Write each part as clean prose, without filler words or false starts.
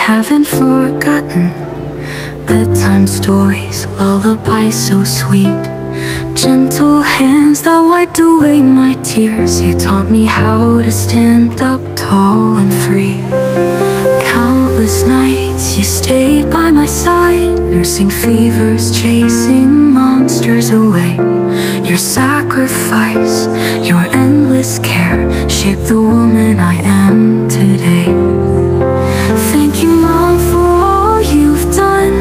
haven't forgotten bedtime stories, lullabies so sweet, gentle hands that wiped away my tears. You taught me how to stand up tall and free. Countless nights you stayed by my side, nursing fevers, chasing monsters away. Your sacrifice, your endless care shaped the woman I am today. Thank you, Mom, for all you've done.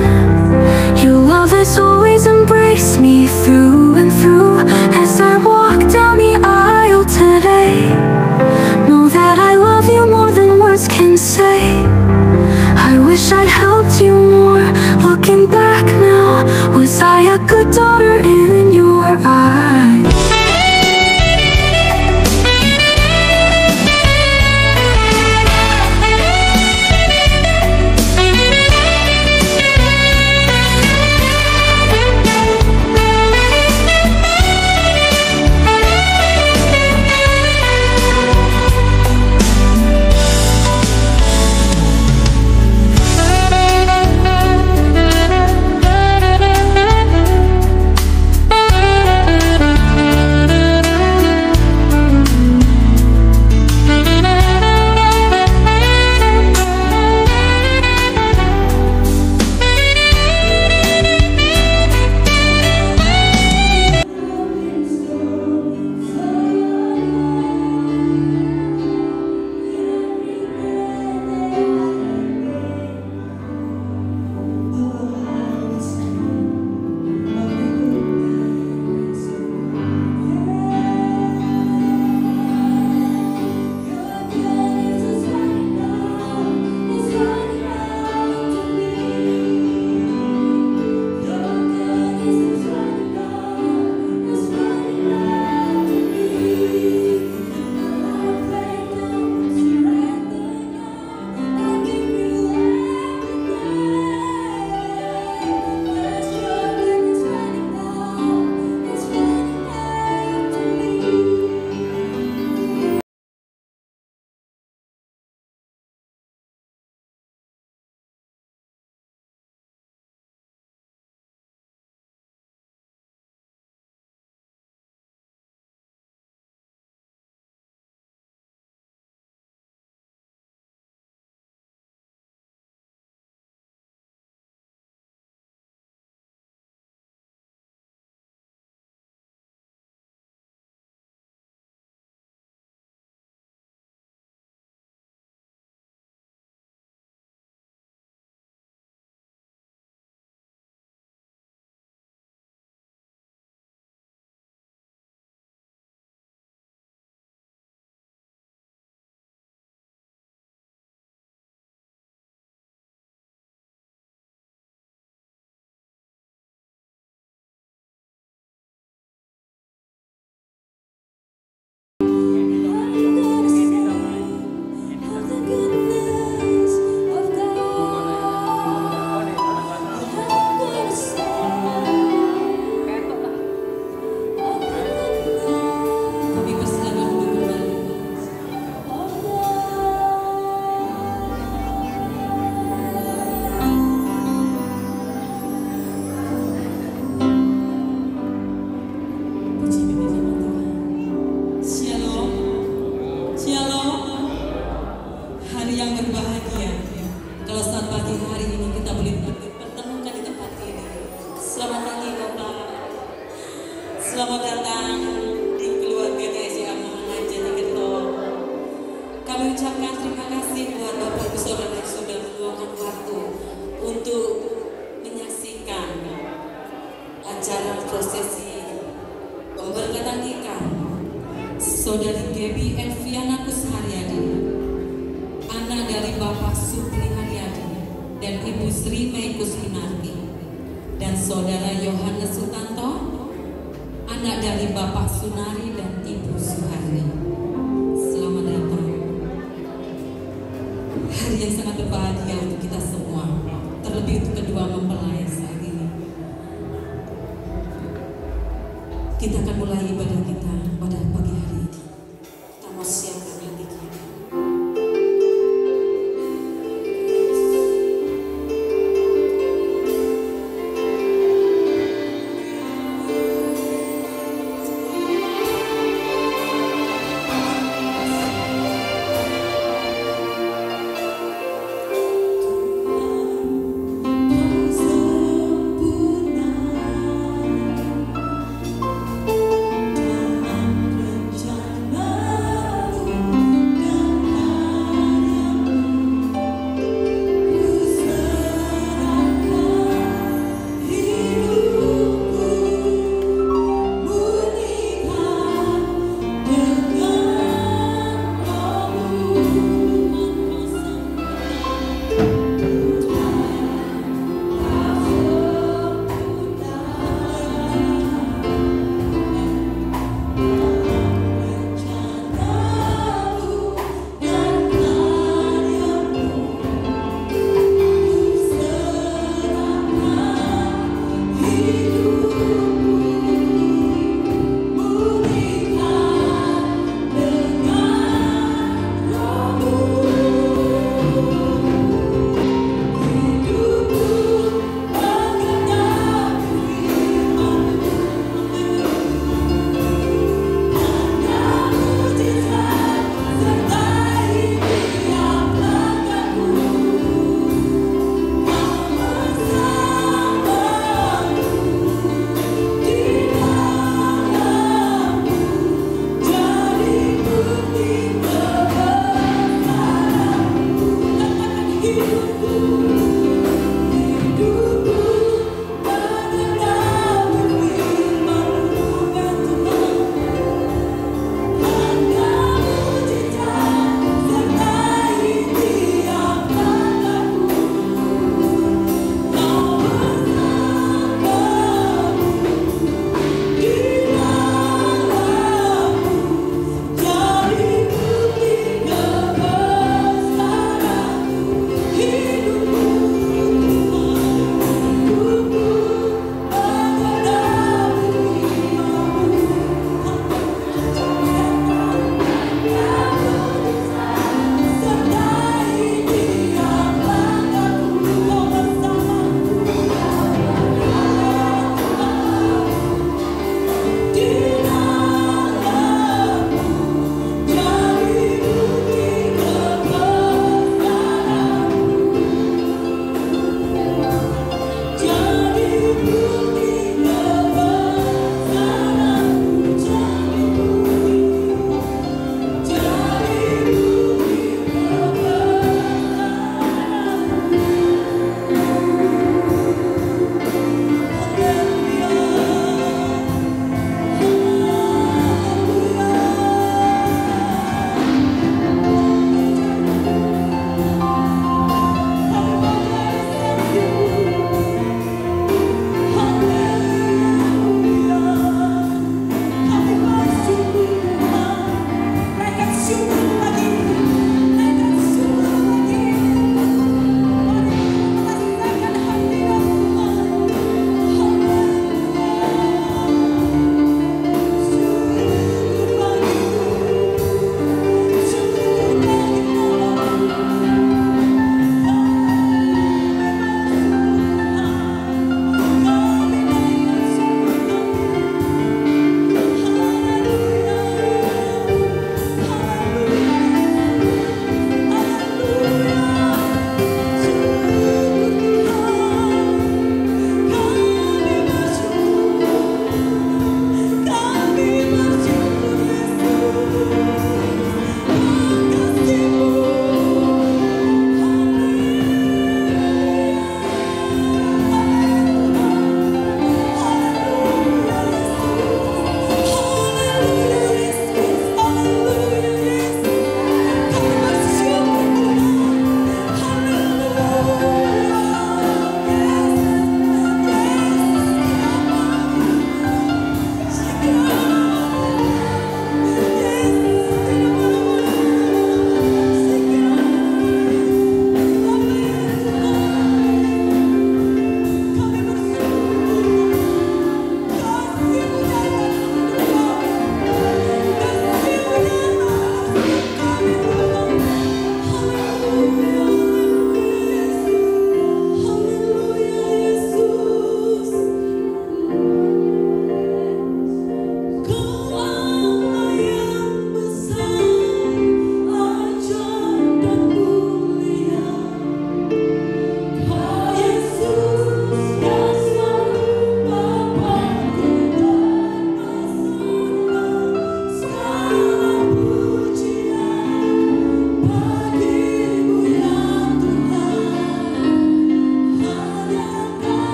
Your love has always embraced me through and through. As I walk down the aisle today, know that I love you more than words can say. I wish I'd helped you more. Looking back now, was I a good daughter in your eyes? Selamat datang di keluarga GSIA Mahangan Jatikerto. Kami ucapkan terima kasih buat Bapak Ibu Saudara yang sudah meluangkan waktu untuk menyaksikan acara prosesi pemberkatan nikah Saudari Debbie Elviana Kusharyadi, anak dari Bapak Supri Haryadi dan Ibu Sri Mei Kusminarti, dan Saudara Yohanes Sutanto, anak dari Bapak Sunari dan Ibu Suharni. Selamat datang. Hari yang sangat berbahagia untuk kita semua, terlebih untuk kedua mempelai saat ini. Kita akan mulai ibadah kita pada pagi hari ini. Kita mau siapkan hati kita.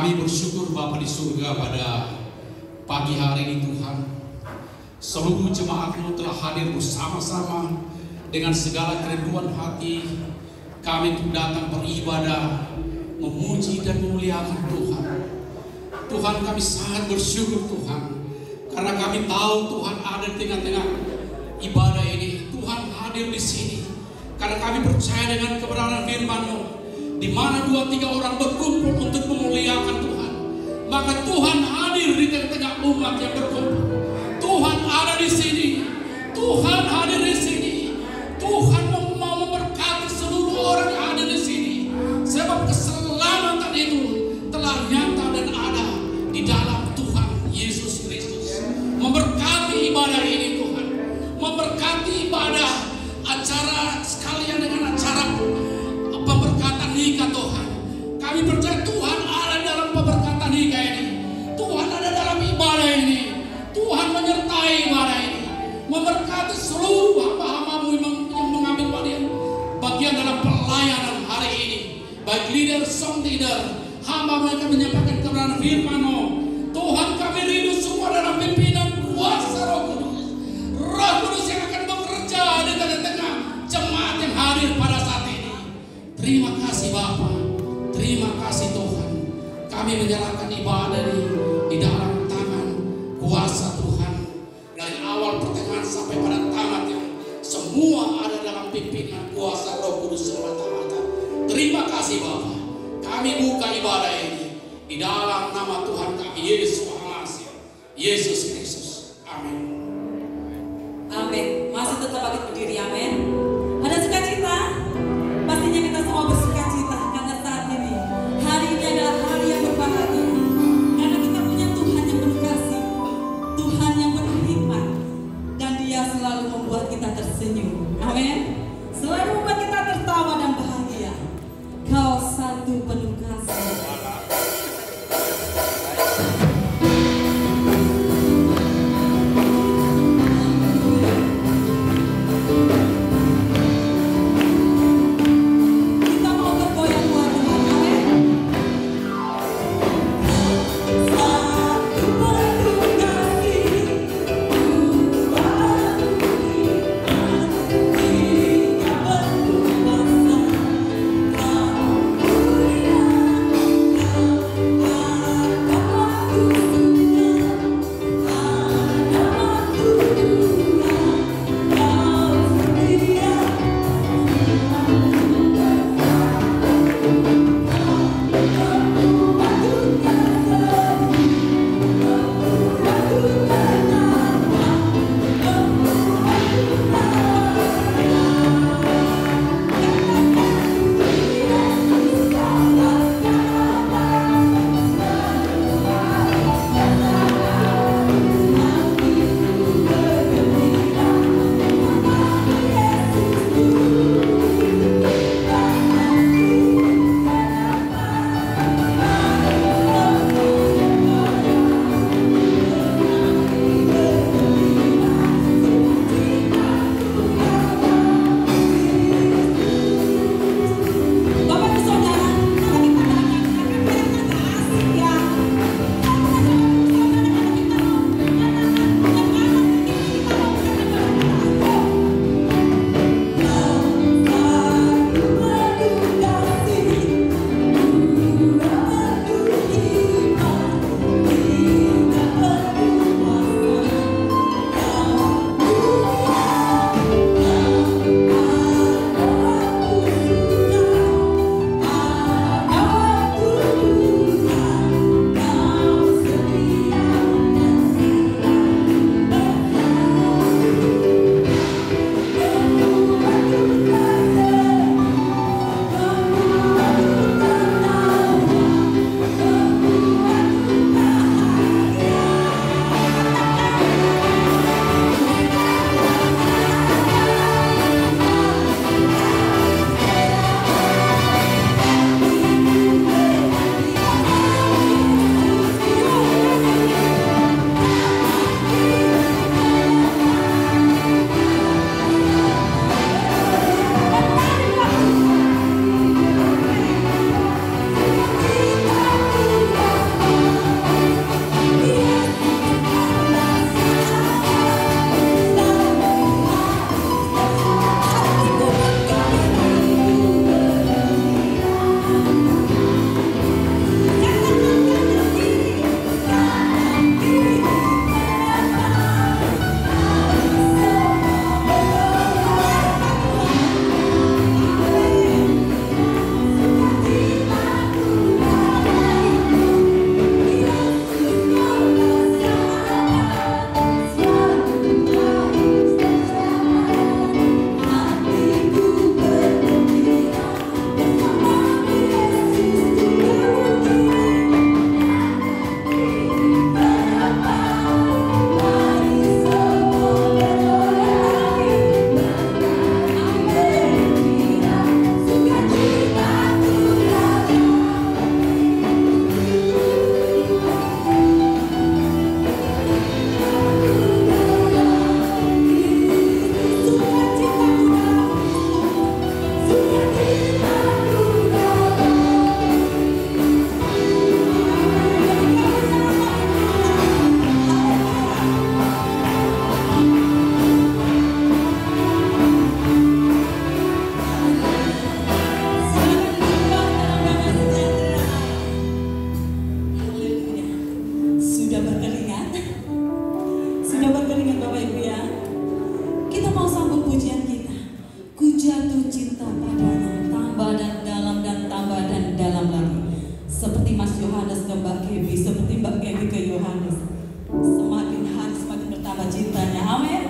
Kami bersyukur Bapa di surga pada pagi hari ini Tuhan. Seluruh jemaat-Mu telah hadir bersama-sama dengan segala kerinduan hati. Kami untuk datang beribadah, memuji dan memuliakan Tuhan. Tuhan, kami sangat bersyukur Tuhan, karena kami tahu Tuhan ada di tengah-tengah ibadah ini. Tuhan hadir di sini karena kami percaya dengan kebenaran firman-Mu, di mana 2-3 orang berkumpul untuk memuliakan Tuhan, maka Tuhan hadir di tengah-tengah umat yang berkumpul. Tuhan ada di sini, Tuhan hadir di sini. Tuhan mau memberkati seluruh orang yang ada di sini, sebab keselamatan itu telah nyata dan ada di dalam Tuhan Yesus Kristus. Memberkati ibadah ini Tuhan, memberkati ibadah acara sekalian dengan acara pemberkatan nikah Tuhan. Kami percaya Tuhan ada dalam pemberkatan nikah ini, Tuhan ada dalam ibadah ini, Tuhan menyertai ibadah ini, memberkati seluruh hamba-hamba-Mu yang mengambil bagian dalam pelayanan hari ini, baik leader, song leader, hamba mereka menyampaikan kebenaran firman-Mu. Tuhan, kami rindu semua dalam pimpinan kuasa Roh Kudus, Roh Kudus yang akan bekerja di tengah-tengah jemaat yang hadir pada saat ini. Terima kasih Bapa, terima kasih Tuhan. Kami menyerahkan ibadah ini di dalam tangan kuasa Tuhan, dari awal pertengahan sampai pada tamatnya. Semua ada dalam pimpinan kuasa Roh Kudus semata-mata. Terima kasih Bapa. Kami buka ibadah ini di dalam nama Tuhan kami Yesus Almasih, Yesus Kristus. Amin. Amin. Masih tetap bangkit berdiri, amin. Ada sukacita? Pastinya kita semua bersukacita karena saat ini, hari ini adalah hari yang berbahagia, karena kita punya Tuhan yang penuh kasih, Tuhan yang penuh hikmat, dan Dia selalu membuat kita tersenyum. Amin. Selalu membuat kita tertawa dan bahagia. Kau satu penuh kasih. Hallelujah. Yohanes ke Mbak Kebi, seperti Mbak Kebi ke Yohanes. Semakin hari semakin bertambah cintanya. Amin.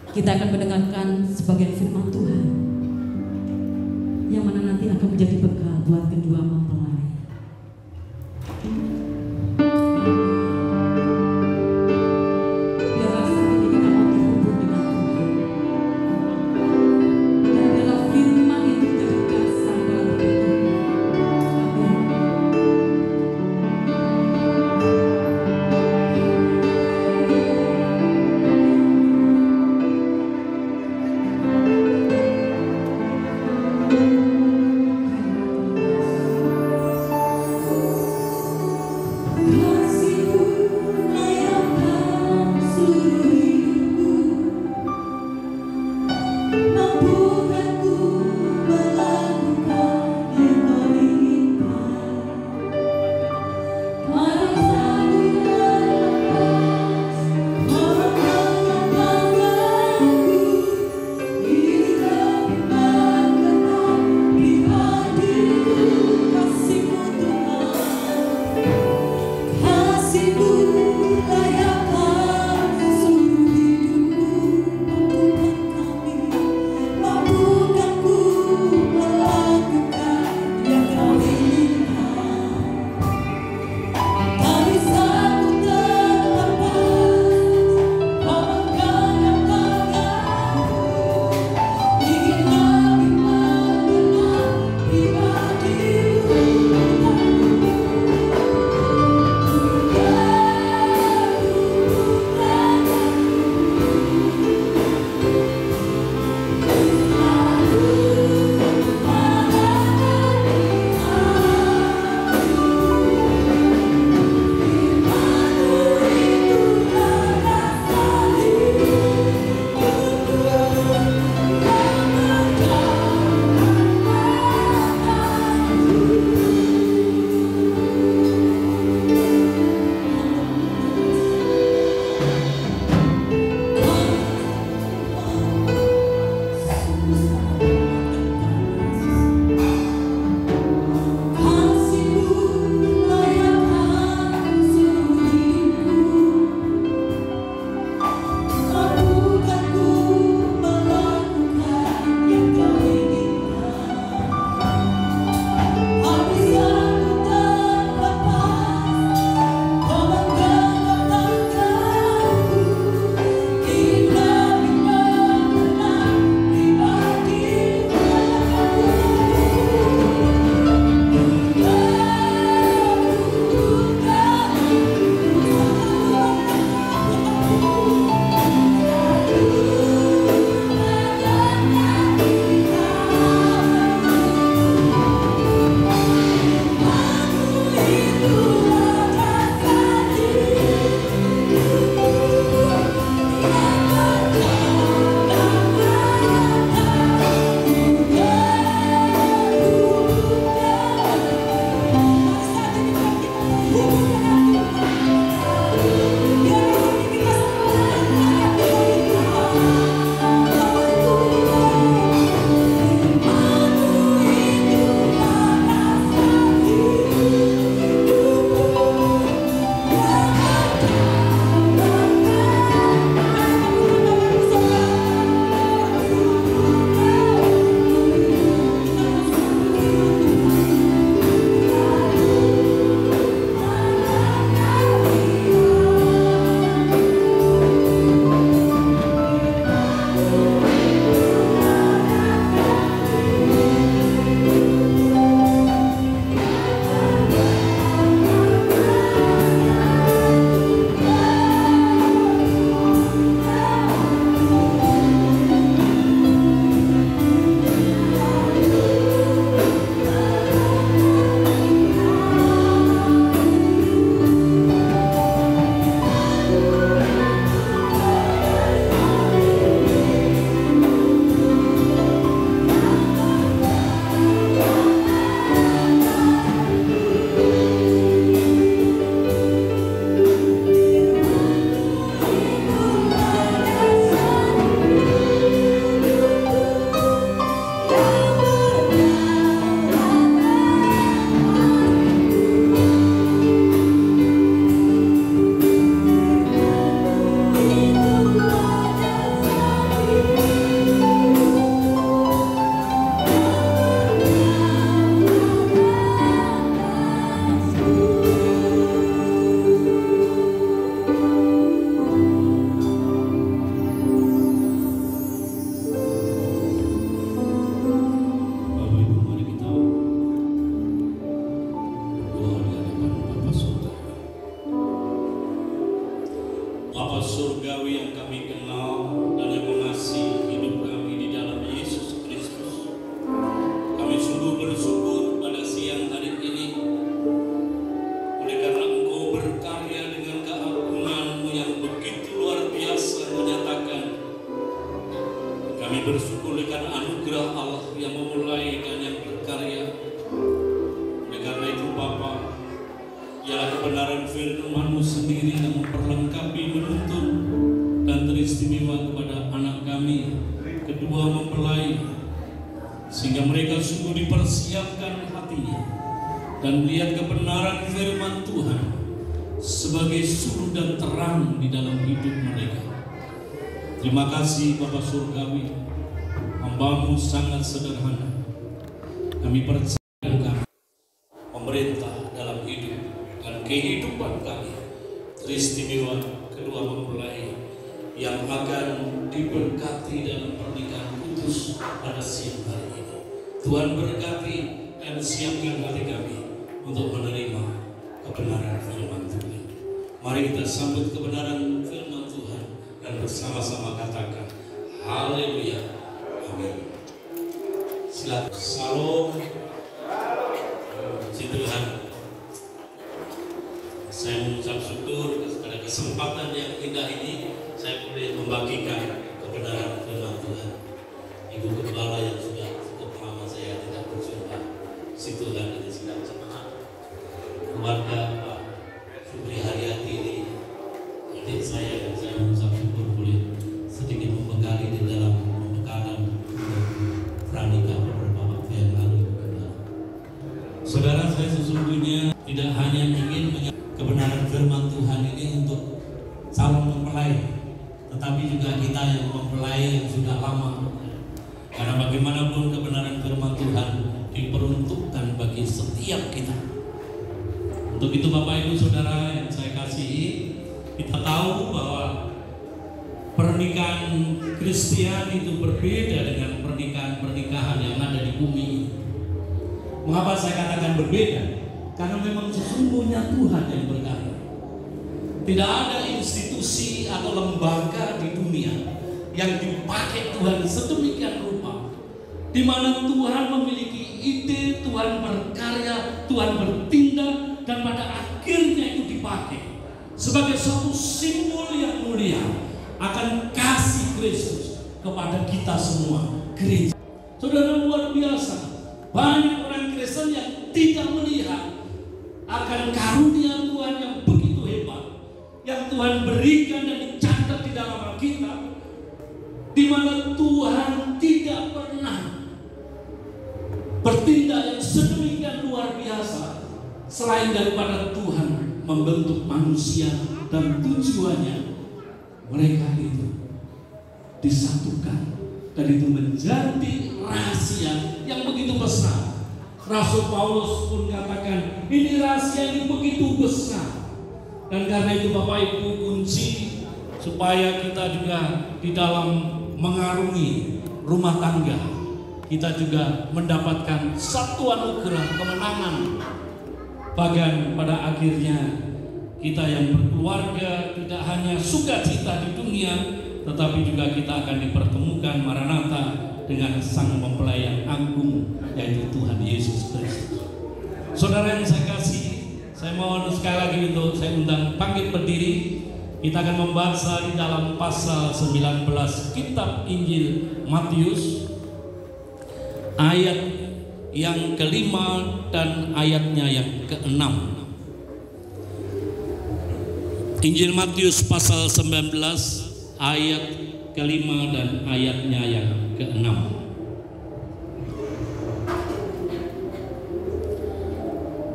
Kita akan mendengarkan sebagian firman Tuhan yang mana nanti akan menjadi bekal buat kedua mempelai. Biarlah saat ini kita mau terhubung dengan Tuhan. Dan biarlah firman itu menjadi dasar dalam hidup kita. Amin. anugerah Allah yang memulai dan yang berkarya. Oleh karena itu Bapa, ialah kebenaran firman-Mu sendiri yang memperlengkapi, menuntun, dan teristimewa kepada anak kami kedua mempelai, sehingga mereka sungguh dipersiapkan hatinya dan melihat kebenaran firman Tuhan sebagai sumber dan terang di dalam hidup mereka. Terima kasih Bapa Surgawi, hamba-Mu sangat sederhana. Kami percaya kami pemerintah dalam hidup dan kehidupan kami, teristimewa kedua mempelai yang akan diberkati dalam pernikahan kudus pada siang hari ini. Tuhan berkati dan siapkan hati kami untuk menerima kebenaran firman Tuhan. Mari kita sambut kebenaran firman Tuhan dan bersama-sama katakan haleluya, amin. Silakan. Salam. Puji Tuhan. Saya mengucap syukur pada kesempatan yang indah ini saya boleh membagikan kebenaran firman Tuhan. Ibu Gembala yang sudah cukup lama saya tidak berjumpa, si Tuhan ini sedang jemaat. Keluarga Pak Supri Haryati ini, adik saya, dan saya mengucap syukur boleh sedikit membekali di dalam pembekalan pranikah beberapa waktu yang lalu. Saudara, saya sesungguhnya tidak hanya ingin kebenaran firman Tuhan ini untuk calon mempelai, tetapi juga kita yang mempelai yang sudah lama. Karena bagaimanapun kebenaran firman Tuhan diperuntukkan bagi setiap kita. Untuk itu Bapak Ibu Saudara yang saya kasihi, kita tahu bahwa pernikahan Kristen itu berbeda dengan pernikahan yang ada di bumi. Mengapa saya katakan berbeda? Karena memang sesungguhnya Tuhan yang berkarya. Tidak ada institusi atau lembaga di dunia yang dipakai Tuhan sedemikian rupa, di mana Tuhan memiliki ide, Tuhan berkarya, Tuhan bertindak, dan pada akhirnya itu dipakai sebagai suatu simbol yang mulia akan kasih Kristus kepada kita semua gereja. Saudara, luar biasa. Banyak orang Kristen yang tidak melihat akan karunia Tuhan yang begitu hebat yang Tuhan berikan dan dicatat di dalam Alkitab, di mana Tuhan tidak pernah bertindak yang sedemikian luar biasa selain daripada Tuhan membentuk manusia dan tujuannya mereka itu disatukan dan itu menjadi rahasia yang begitu besar. Rasul Paulus pun katakan ini rahasia yang begitu besar, dan karena itu Bapak Ibu, kunci supaya kita juga di dalam mengarungi rumah tangga, kita juga mendapatkan satu anugerah kemenangan. Bahkan pada akhirnya kita yang berkeluarga tidak hanya sukacita di dunia, tetapi juga kita akan dipertemukan Maranatha dengan sang mempelai yang agung, yaitu Tuhan Yesus Kristus. Saudara yang saya kasih, saya mohon sekali lagi untuk saya undang bangkit berdiri. Kita akan membaca di dalam pasal 19 kitab Injil Matius, ayat yang kelima dan ayatnya yang keenam. Injil Matius pasal 19 ayat kelima dan ayatnya yang keenam.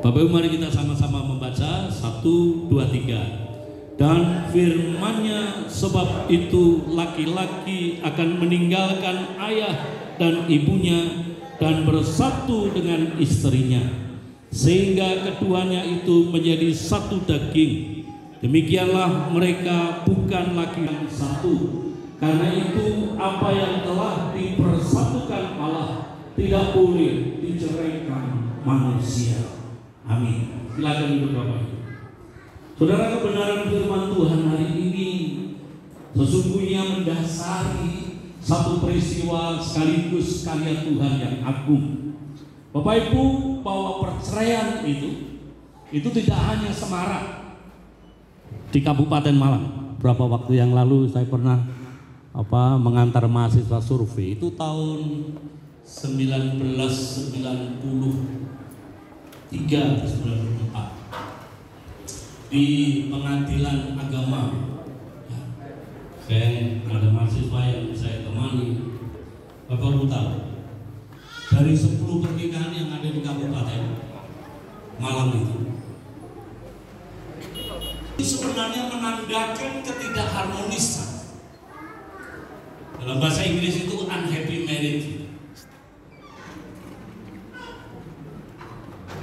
Bapak Ibu, mari kita sama-sama membaca. 1, 2, 3. Dan firman-Nya, sebab itu laki-laki akan meninggalkan ayah dan ibunya dan bersatu dengan istrinya, sehingga keduanya itu menjadi satu daging. Demikianlah mereka bukan laki yang satu. Karena itu apa yang telah dipersatukan Allah tidak boleh diceraikan manusia. Amin. Silakan duduk Bapak. Saudara, kebenaran firman Tuhan hari ini sesungguhnya mendasari satu peristiwa sekaligus karya Tuhan yang agung. Bapak Ibu, bahwa perceraian itu tidak hanya semarak di Kabupaten Malang. Berapa waktu yang lalu saya pernah mengantar mahasiswa survei, itu tahun di pengadilan agama. Ya, saya ada mahasiswa yang saya temani. Bapak Ibu tahu, dari 10 pernikahan yang ada di kabupaten malam itu sebenarnya menandakan ketidakharmonisan. Dalam bahasa Inggris itu unhappy marriage.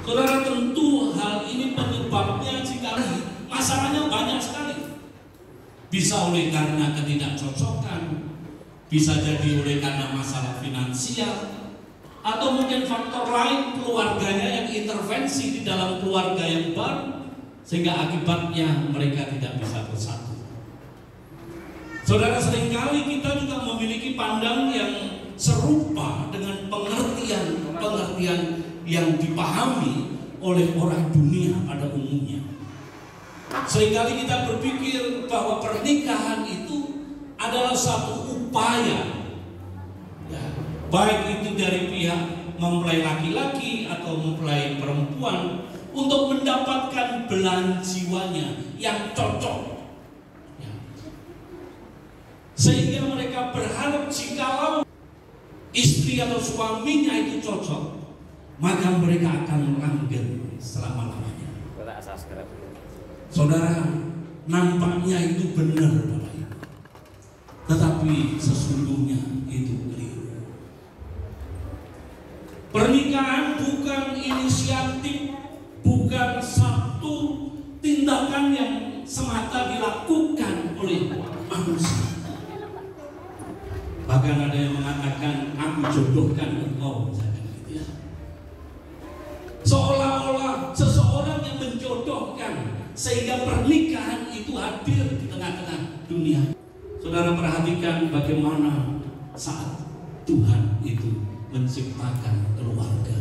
Saudara, tentu hal ini penyebabnya jika masalahnya banyak sekali. Bisa oleh karena ketidakcocokan, bisa jadi oleh karena masalah finansial, atau mungkin faktor lain keluarganya yang intervensi di dalam keluarga yang baru, sehingga akibatnya mereka tidak bisa bersatu. Saudara, seringkali kita juga memiliki pandangan yang serupa dengan pengertian yang dipahami oleh orang dunia pada umumnya. Seringkali kita berpikir bahwa pernikahan itu adalah satu upaya, ya, baik itu dari pihak mempelai laki-laki atau mempelai perempuan, untuk mendapatkan belahan jiwanya yang cocok, ya. Sehingga mereka berharap jikalau istri atau suaminya itu cocok, maka mereka akan langgeng selama-lamanya. Saudara, nampaknya itu benar Bapak Ibu, tetapi sesungguhnya itu keliru. Pernikahan bukan inisiatif, bukan satu tindakan yang semata dilakukan oleh manusia. Bahkan ada yang mengatakan, aku jodohkan engkau, misalkan gitu ya. Seolah-olah seseorang yang menjodohkan sehingga pernikahan itu hadir di tengah-tengah dunia. Saudara, perhatikan bagaimana saat Tuhan itu menciptakan keluarga.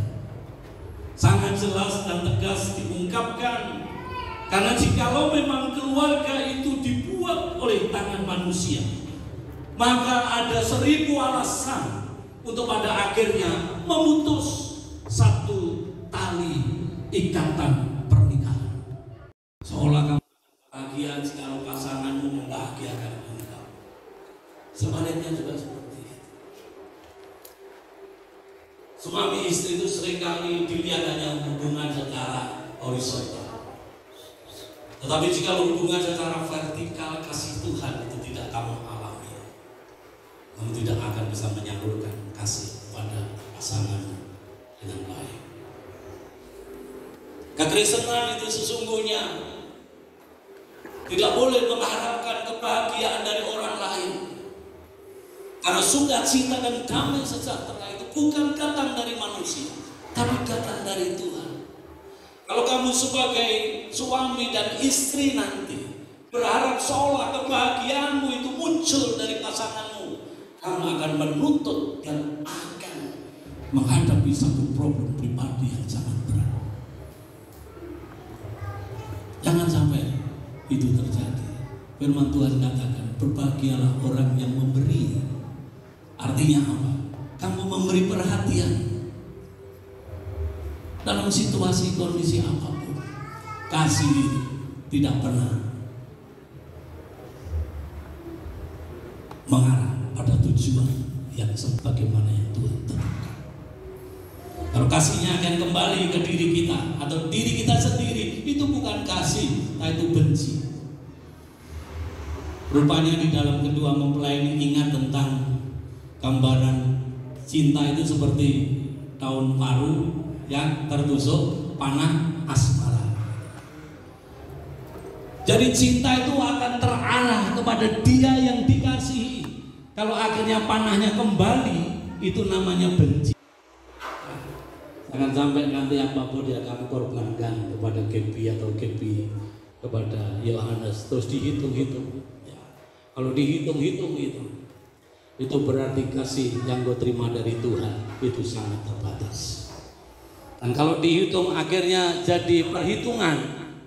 Sangat jelas dan tegas diungkapkan, karena jikalau memang keluarga itu dibuat oleh tangan manusia, maka ada 1000 alasan untuk pada akhirnya memutus satu tali ikatan pernikahan. Seolah kamu bahagia jikalau pasanganmu membahagiakan engkau. Sebaliknya juga seperti itu. Suami istri itu seringkali dilihat hanya hubungan secara horizontal. Tetapi jika hubungan secara vertikal, kasih Tuhan itu tidak kamu alami, kamu tidak akan bisa menyalurkan kasih kepada pasangan dengan baik. Kekristenan itu sesungguhnya tidak boleh mengharapkan kebahagiaan dari orang lain, karena sukacita dan damai sejahtera itu bukan datang dari manusia, tapi datang dari Tuhan. Kalau kamu sebagai suami dan istri nanti berharap seolah kebahagiaanmu itu muncul dari pasanganmu, kamu akan menuntut dan akan menghadapi satu problem pribadi yang sangat berat. Jangan sampai itu terjadi. Firman Tuhan katakan, berbahagialah orang yang memberi. Artinya apa? Kamu memberi perhatian dalam situasi kondisi apapun. Kasih tidak pernah mengarah pada tujuan yang sebagaimana yang Tuhan tentukan. Kalau kasihnya akan kembali ke diri kita atau diri kita sendiri, itu bukan kasih, tapi itu benci. Rupanya di dalam kedua mempelai ini ingat tentang gambaran cinta itu seperti daun paru yang tertusuk panah asmara. Jadi cinta itu akan terarah kepada dia yang dikasihi. Kalau akhirnya panahnya kembali, itu namanya benci. Jangan sampai nanti apapun dia akan korbankan kepada Gepi atau Gepi kepada Yohanes terus dihitung-hitung. Ya. Kalau dihitung-hitung itu berarti kasih yang kau terima dari Tuhan itu sangat terbatas. Dan kalau dihitung akhirnya jadi perhitungan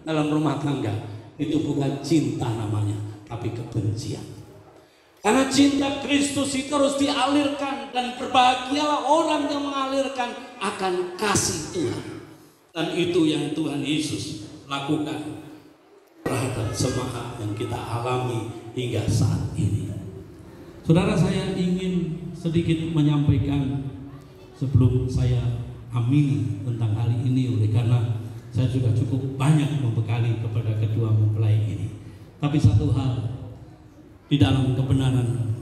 dalam rumah tangga, itu bukan cinta namanya, tapi kebencian. Karena cinta Kristus itu harus dialirkan, dan berbahagialah orang yang mengalirkan akan kasih Tuhan. Dan itu yang Tuhan Yesus lakukan terhadap jemaat yang kita alami hingga saat ini. Saudara, saya ingin sedikit menyampaikan sebelum saya amini tentang hari ini, oleh karena saya juga cukup banyak membekali kepada kedua mempelai ini. Tapi satu hal, di dalam kebenaran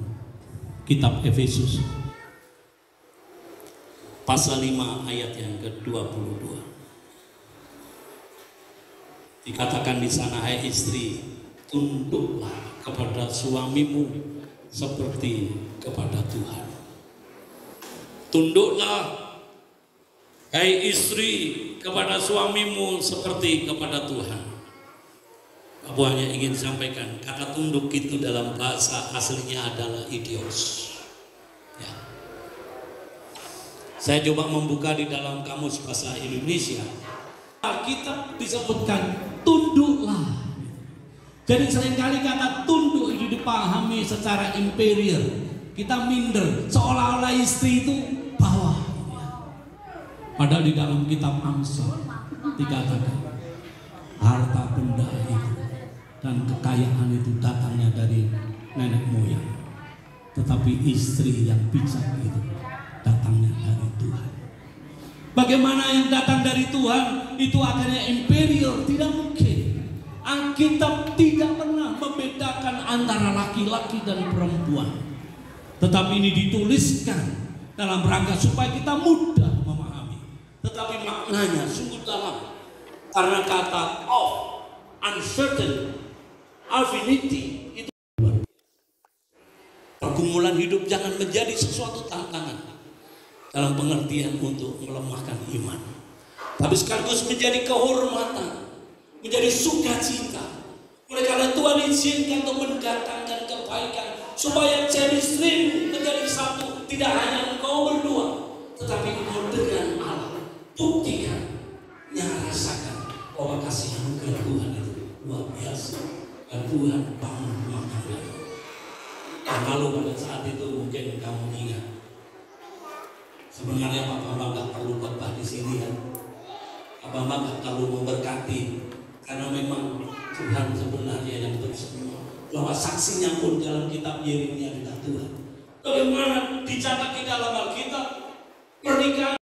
kitab Efesus pasal 5 ayat yang ke-22 dikatakan di sana, hai istri, tunduklah kepada suamimu seperti kepada Tuhan. Tunduklah, hai istri, kepada suamimu seperti kepada Tuhan. Aku hanya ingin sampaikan, kata tunduk itu dalam bahasa aslinya adalah idios. Ya. Saya coba membuka di dalam kamus bahasa Indonesia. Alkitab disebutkan tunduklah. Jadi seringkali kata tunduk itu dipahami secara inferior. Kita minder, seolah-olah istri itu bawah. Padahal di dalam kitab Amsal dikatakan harta benda itu dan kekayaan itu datangnya dari nenek moyang, tetapi istri yang bijak itu datangnya dari Tuhan. Bagaimana yang datang dari Tuhan itu akhirnya inferior? Tidak mungkin. Alkitab tidak pernah membedakan antara laki-laki dan perempuan, tetapi ini dituliskan dalam rangka supaya kita mudah memahami. Tetapi maknanya sungguh dalam, karena kata of, uncertain, affinity itu pergumulan hidup jangan menjadi sesuatu tantangan dalam pengertian untuk melemahkan iman, tapi sekaligus menjadi kehormatan, menjadi sukacita. Oleh karena Tuhan izinkan untuk mendatangkan kebaikan supaya chemistry menjadi satu, tidak hanya engkau berdua, tetapi engkau dengan Allah. Buktikan, rasakan bahwa kasih anugerah Tuhan itu luar biasa. Dan Tuhan bangun rumah kalian. Dan lalu pada saat itu mungkin kamu ingat, sebenarnya Pak Bambang gak perlu khotbah di sini kan. Pak Bambang gak perlu memberkati, karena memang Tuhan sebenarnya yang bersemua. Bahwa saksinya pun dalam kitab Yeremia adalah Tuhan. Bagaimana dicatat di dalam Alkitab pernikahan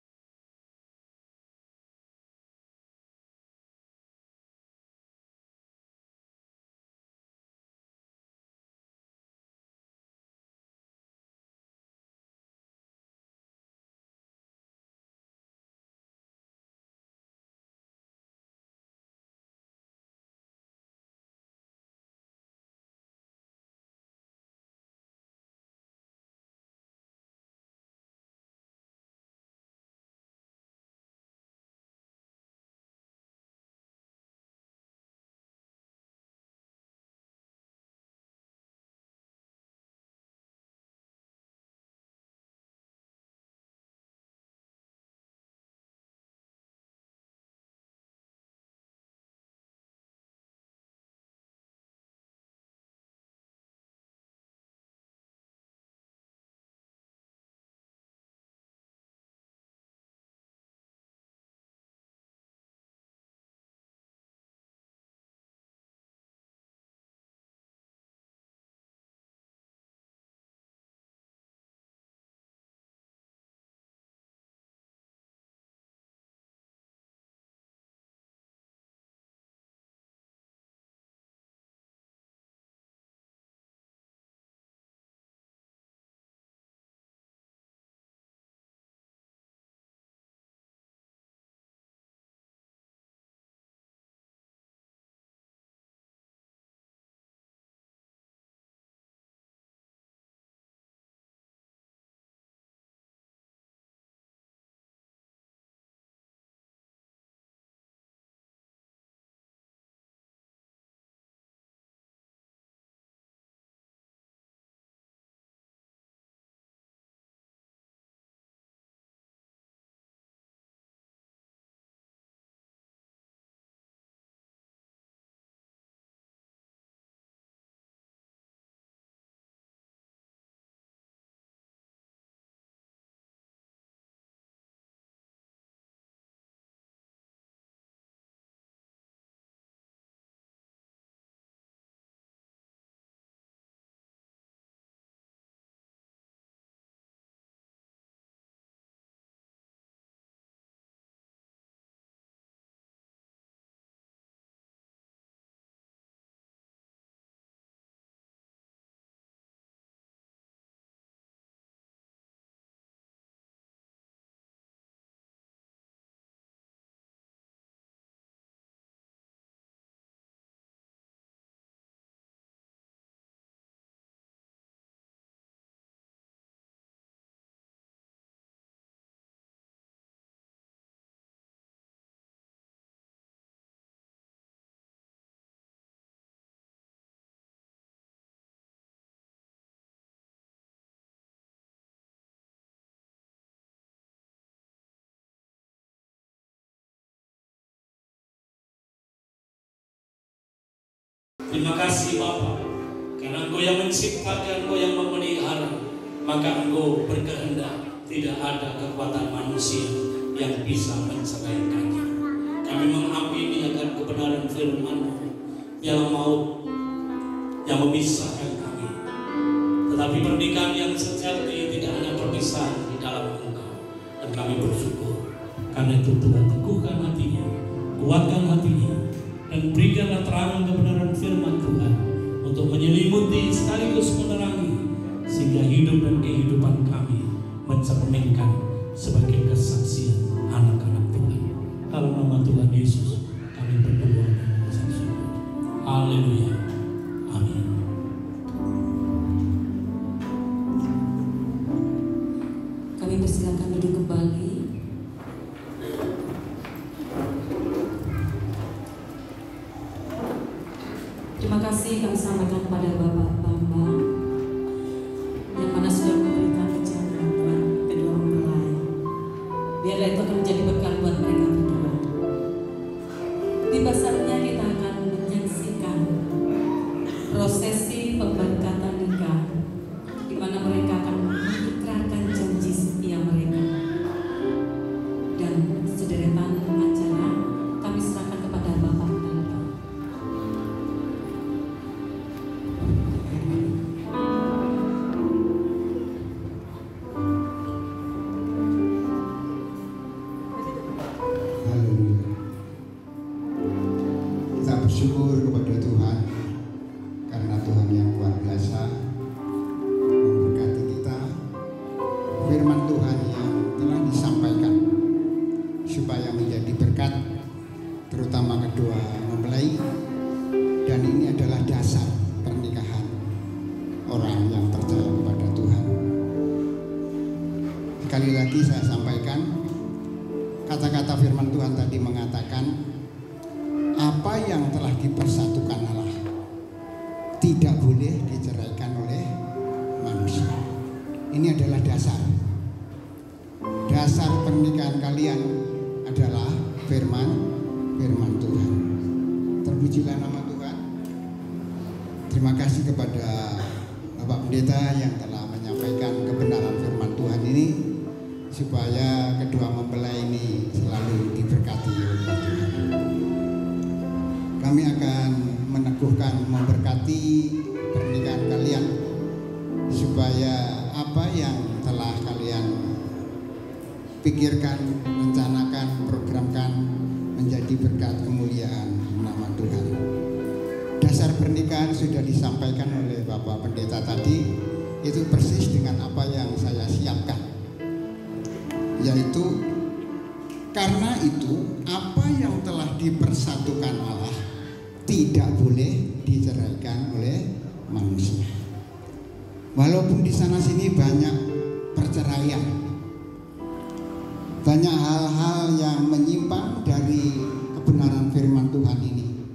Terima kasih Bapa, karena Engkau yang menciptakan, Engkau yang memelihara, maka Engkau berkehendak tidak ada kekuatan manusia yang bisa menceraikannya. Kami mengampini akan kebenaran firman-Mu, biarlah maut yang memisahkan kami, tetapi pernikahan yang sejati tidak hanya perpisahan di dalam Engkau. Dan kami bersyukur karena itu Tuhan, teguhkan hatinya, kuatkan hatinya, dan berikanlah terang kebenaran firman Tuhan untuk menyelimuti sekaligus menerangi, sehingga hidup dan kehidupan kami mencerminkan sebagai kesaksian anak-anak Tuhan. Dalam nama Tuhan Yesus kami berdoa dan mengucap syukur. Haleluya. Amin. Kami persilakan duduk kembali. Terima kasih kami sampaikan kepada Bapak Bambang yang mana sudah memberikan ujangan buat kedua mempelai. Biarlah itu akan menjadi bekal buat mereka berdua. Tiba saatnya kita akan menyaksikan prosesi pemberkatan nikah, di mana mereka akan mengikrarkan janji setia mereka. Dan sederetan acara kami serahkan kepada Bapak Bambang. Kita bersyukur kepada Tuhan karena Tuhan yang luar biasa memberkati kita. Firman Tuhan yang telah disampaikan supaya menjadi berkat terutama kedua mempelai, dan ini adalah dasar pernikahan orang yang percaya kepada Tuhan. Sekali lagi saya sampaikan, kata-kata firman Tuhan tadi mengatakan apa yang telah dipersatukan Allah tidak boleh diceraikan oleh manusia. Ini adalah dasar pernikahan kalian adalah firman Tuhan. Terpujilah nama Tuhan. Terima kasih kepada Bapak Pendeta yang telah menyampaikan kebenaran firman Tuhan ini, supaya kedua mempelai ini selalu diberkati oleh Tuhan. Kami akan meneguhkan, memberkati pernikahan kalian, supaya apa yang telah kalian pikirkan, rencanakan, programkan menjadi berkat kemuliaan nama Tuhan. Dasar pernikahan sudah disampaikan oleh Bapak Pendeta tadi, itu persis dengan apa yang saya siapkan, yaitu karena itu apa yang telah dipersatukan Allah tidak boleh diceraikan oleh manusia. Walaupun di sana sini banyak perceraian, banyak hal-hal yang menyimpang dari kebenaran firman Tuhan ini,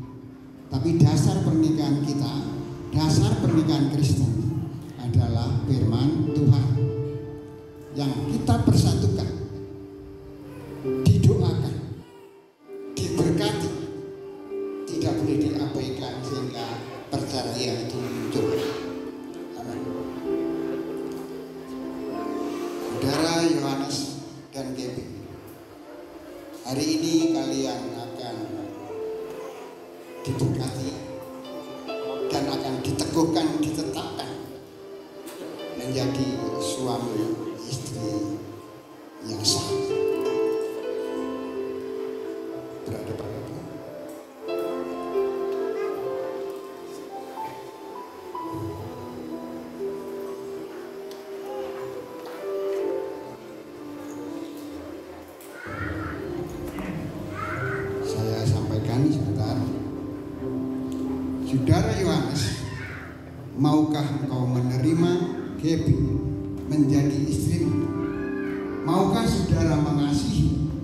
tapi dasar pernikahan kita, dasar pernikahan Kristen adalah firman Tuhan yang kita persatukan, didoakan, diberkati, tidak boleh diabaikan sehingga perceraian itu muncul. Amin. Saudara Yohanes dan Gaby, hari ini kalian akan diberkati dan akan diteguhkan, ditetapkan menjadi suami istri yang sah. Berhadapan-hadapan. Saya sampaikan sebentar. Saudara Yohanes, maukah engkau menerima Gaby menjadi istrimu? Maukah saudara mengasihi,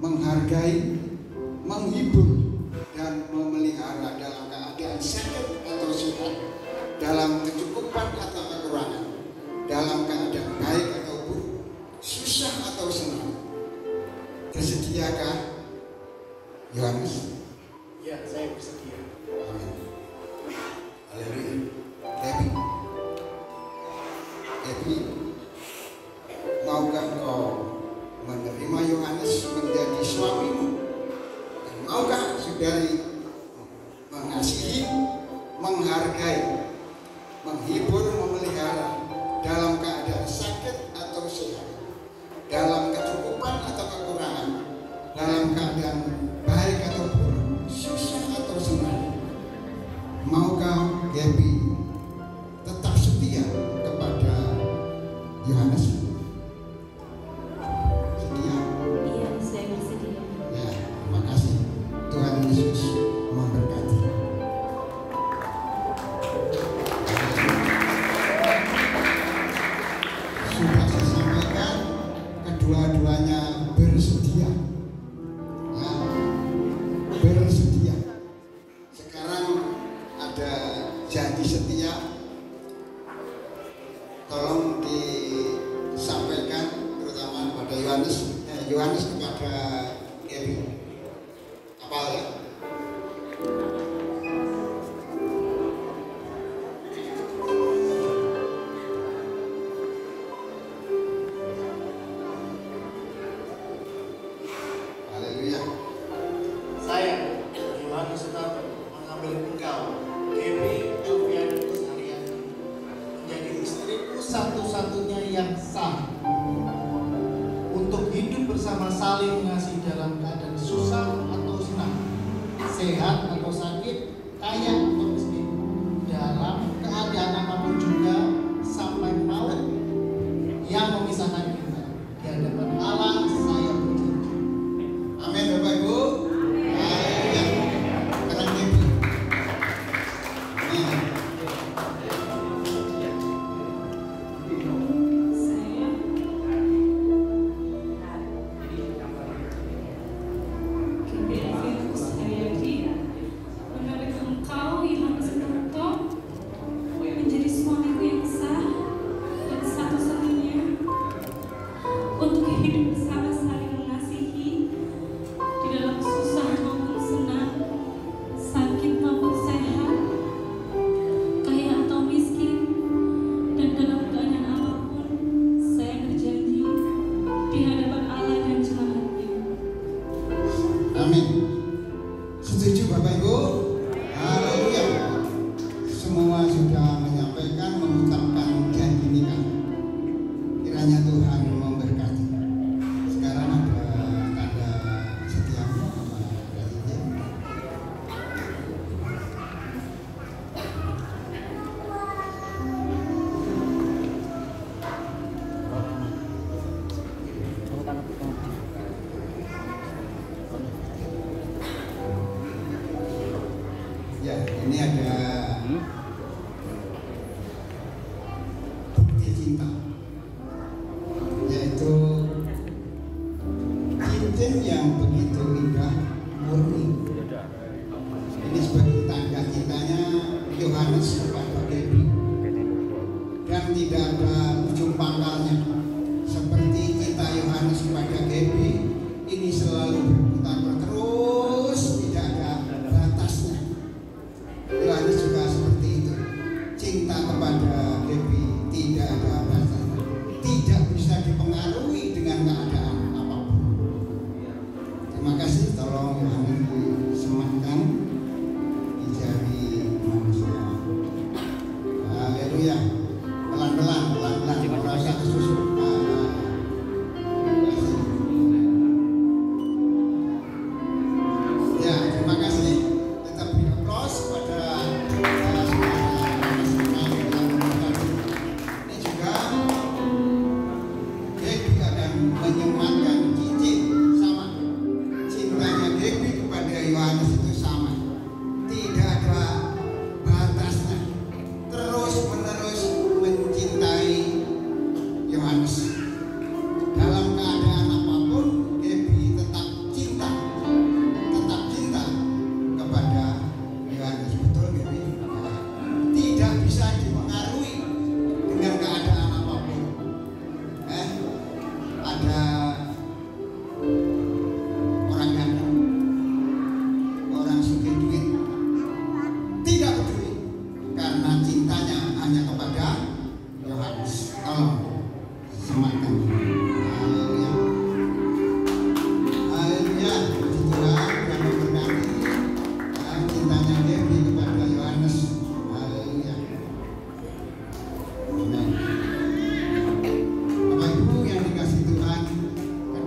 menghargai, menghibur, dan memelihara dalam keadaan sakit atau sehat, dalam kecukupan atau kekurangan, dalam keadaan baik atau buruk, susah atau senang? Bersediakah Yohanes? Ya, saya bersedia. Amin. dari mengasihi, menghargai, menghibur, memelihara dalam keadaan sakit atau sehat, dalam kecukupan atau kekurangan, dalam keadaan baik atau buruk, susah atau senang. Maukah Gaby tetap setia kepada Yohanes? Setia? Iya, saya bersedia. Ya, terima kasih. Tuhan Yesus memberkati. Sudah saya sampaikan, kedua-duanya bersedia. Ya, bersedia. Sekarang ada janji setia. Tolong disampaikan terutama kepada Yohanes kepada Gaby. Apa ya? Haleluya. Saya, Yohanes Sutarto, mengambil engkau, Gaby Elvianus Haryani, menjadi istriku satu-satunya yang sah, untuk hidup bersama saling mengasihi dalam keadaan susah atau senang, sehat atau sakit, kaya atau miskin, dalam keadaan apapun juga, sampai maut yang memisahkan kita. Di hadapan Allah saya berjanji. Amin Bapak Ibu. Haleluya. Keren Gaby. Amin. Saya Gaby Elvianus Haryani mengambil engkau, Yohanes Sutarto, menjadi suamiku yang sah dan satu-satunya, untuk hidup bersama saling mengasihi di dalam susah maupun senang, sakit maupun sehat, kaya atau miskin, dan dalam keadaan apapun. Saya berjanji di hadapan Allah dan jemaatnya. Amin. Setuju Bapak Ibu? Haleluya. Semua sudah menyampaikan, mengucapkan janji nikah. Kiranya Tuhan memberkati. Sekarang ada tanda setiamu apa ada cincin? Ya, ini ada bukti cinta, yaitu cincin yang begitu indah, murni. Ini sebagai tanda cintanya Yohanes kepada Gaby, dan tidak ada ujung pangkalnya. Seperti cinta Yohanes kepada Gaby, ini selalu berputar terus, tidak ada batasnya. Yohanes juga seperti itu. Cinta kepada Gaby tidak ada batasnya, tidak bisa dipengaruhi dengan keadaan apapun. Terima kasih. Tolong Yohanes disematkan di jari manusia. Haleluya. Pelan-pelan, pelan.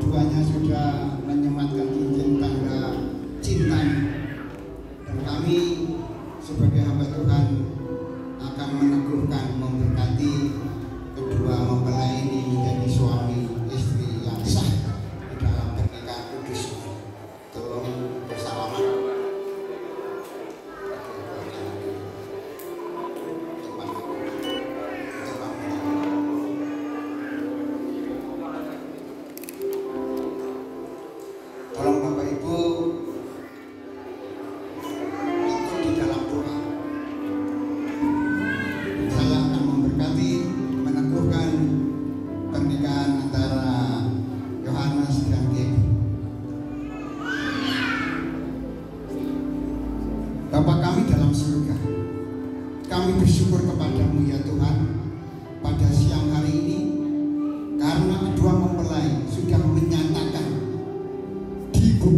keduanya sudah menyematkan cincin tanda cintanya. Dan kami sebagai hamba Tuhan akan meneguhkan, memberkati kedua mempelai ini menjadi suami istri yang sah di dalam pernikahan kudus. Tolong bersalaman. Tolong Bapak Ibu ikut di dalam doa. Saya akan memberkati, meneguhkan pernikahan antara Yohanes dan Gaby. Bapa kami dalam surga, kami bersyukur kepadamu ya Tuhan pada siang hari ini, karena kedua mempelai sudah menyatakan dibuka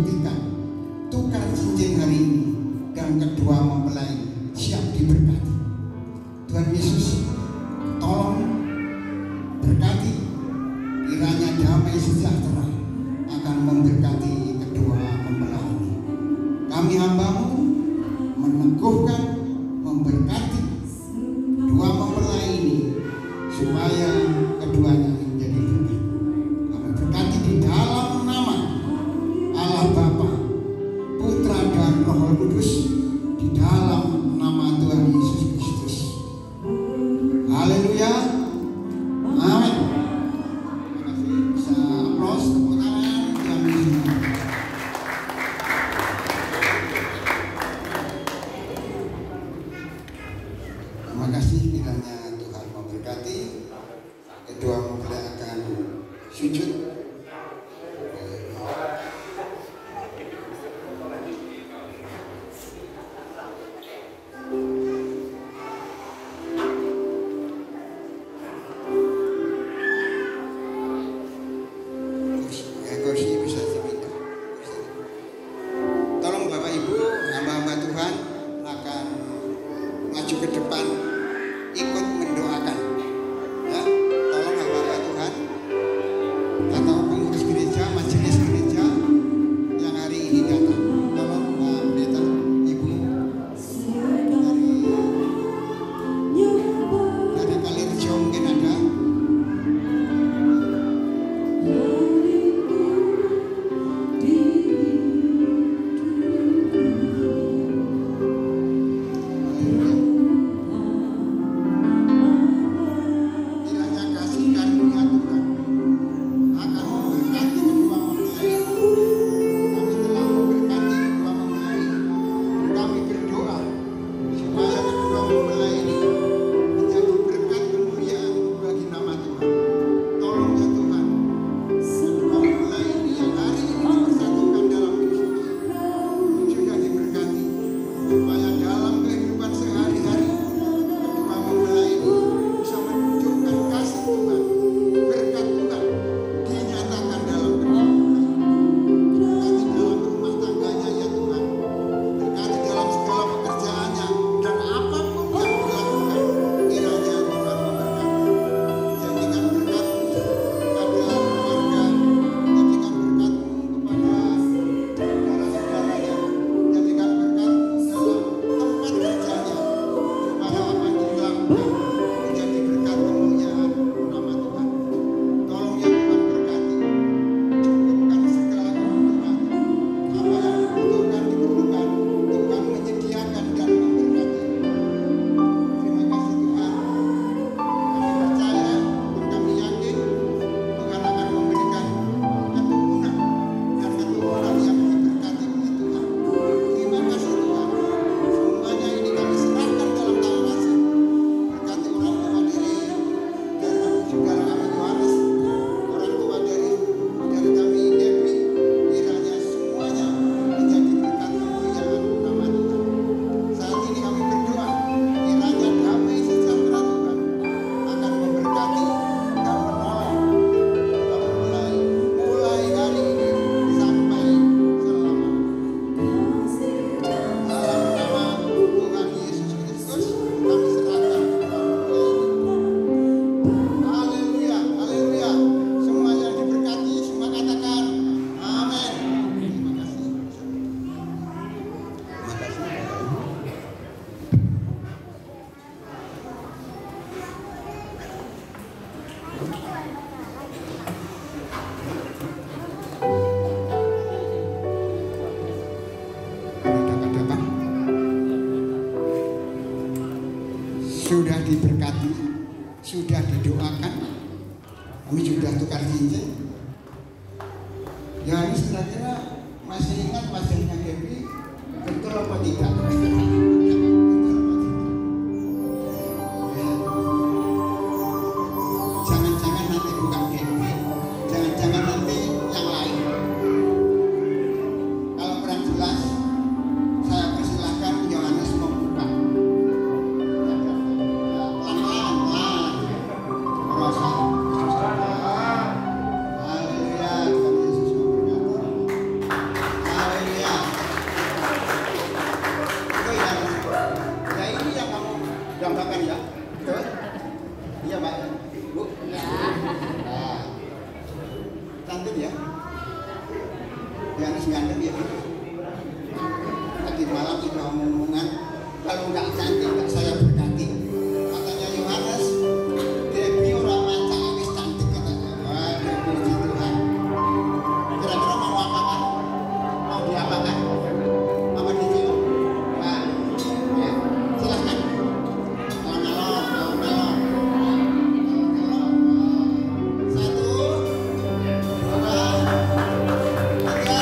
sudah diberkati, sudah didoakan, kami sudah tukar cincin. Yohanes kira-kira masih ingat wajahnya Gaby, betul apa tidak? Jangan-jangan nanti bukan Gaby, jangan-jangan nanti yang lain. Kalau kurang jelas, saya persilahkan Yohanes membuka. Pelan-pelan, merasa. Haleluya, Tuhan Yesus memberkati. Haleluya. Itu ya, ya ini yang kamu dambakan ya, betul? Iya Mbak, Bu. Ya. Nah, cantik ya. Yohanes ganteng ya. Tadi malam sudah omongan, kalau nggak cantik nggak saya berkati. Katanya Yohanes, Gaby orang macam wis cantik katanya. Waduh, puji Tuhan. Kira-kira mau apa kan? Mau diapakan? Apa dicium? Nah, ya, silahkan. Alon-alon. Satu, dua, tiga.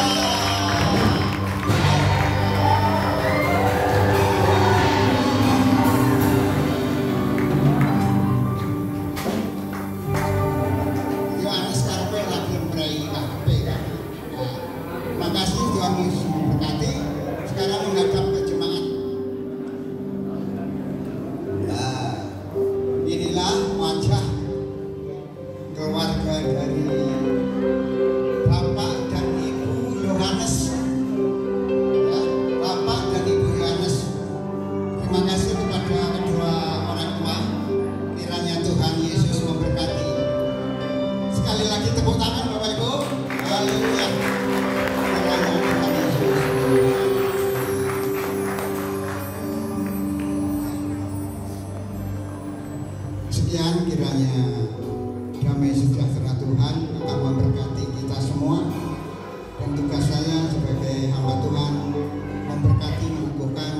Yohanes Karpe lagi meraih KP kan. Nah, makasih Tuhan Yesus memberkati. Sekarang menghadap ke jemaat. Nah, inilah wajah keluarga dari Bapak dan Ibu Yohanes. Ya, Bapak dan Ibu Yohanes. Terima kasih kepada kedua orang tua. Kiranya Tuhan Yesus memberkati. Sekali lagi tepuk tangan Bapak Ibu. Haleluya. Kiranya Tuhan Yesus. Sekian kiranya damai sejahtera Tuhan akan memberkati kita semua. Dan tugas saya sebagai hamba Tuhan memberkati mengukuhkan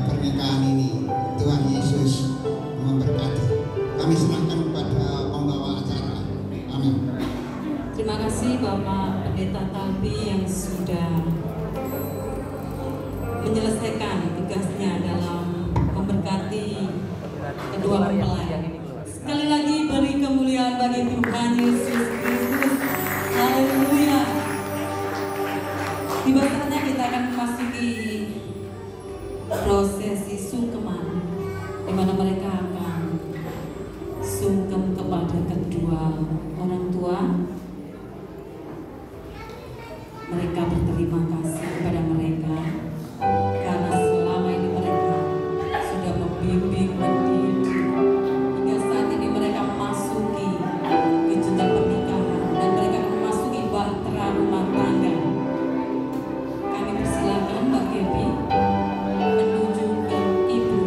pernikahan ini. Tuhan Yesus memberkati. Kami serahkan kepada pembawa acara. Amin. Terima kasih Bapak Pendeta Talbi yang sudah menyelesaikan tugasnya dalam memberkati kedua mempelai. Sekali lagi beri kemuliaan bagi Tuhan Yesus Kristus. Haleluya. Tiba saatnya kita akan memasuki prosesi sungkeman, di mana mereka akan sungkem kepada kedua orang tua. Mereka berterima kasih kepada mereka karena selama ini mereka sudah membimbing, mendidik, hingga saat ini mereka memasuki jenjang pernikahan dan mereka memasuki bahtera rumah tangga. Kami persilakan Mbak Gaby menuju ke Ibu.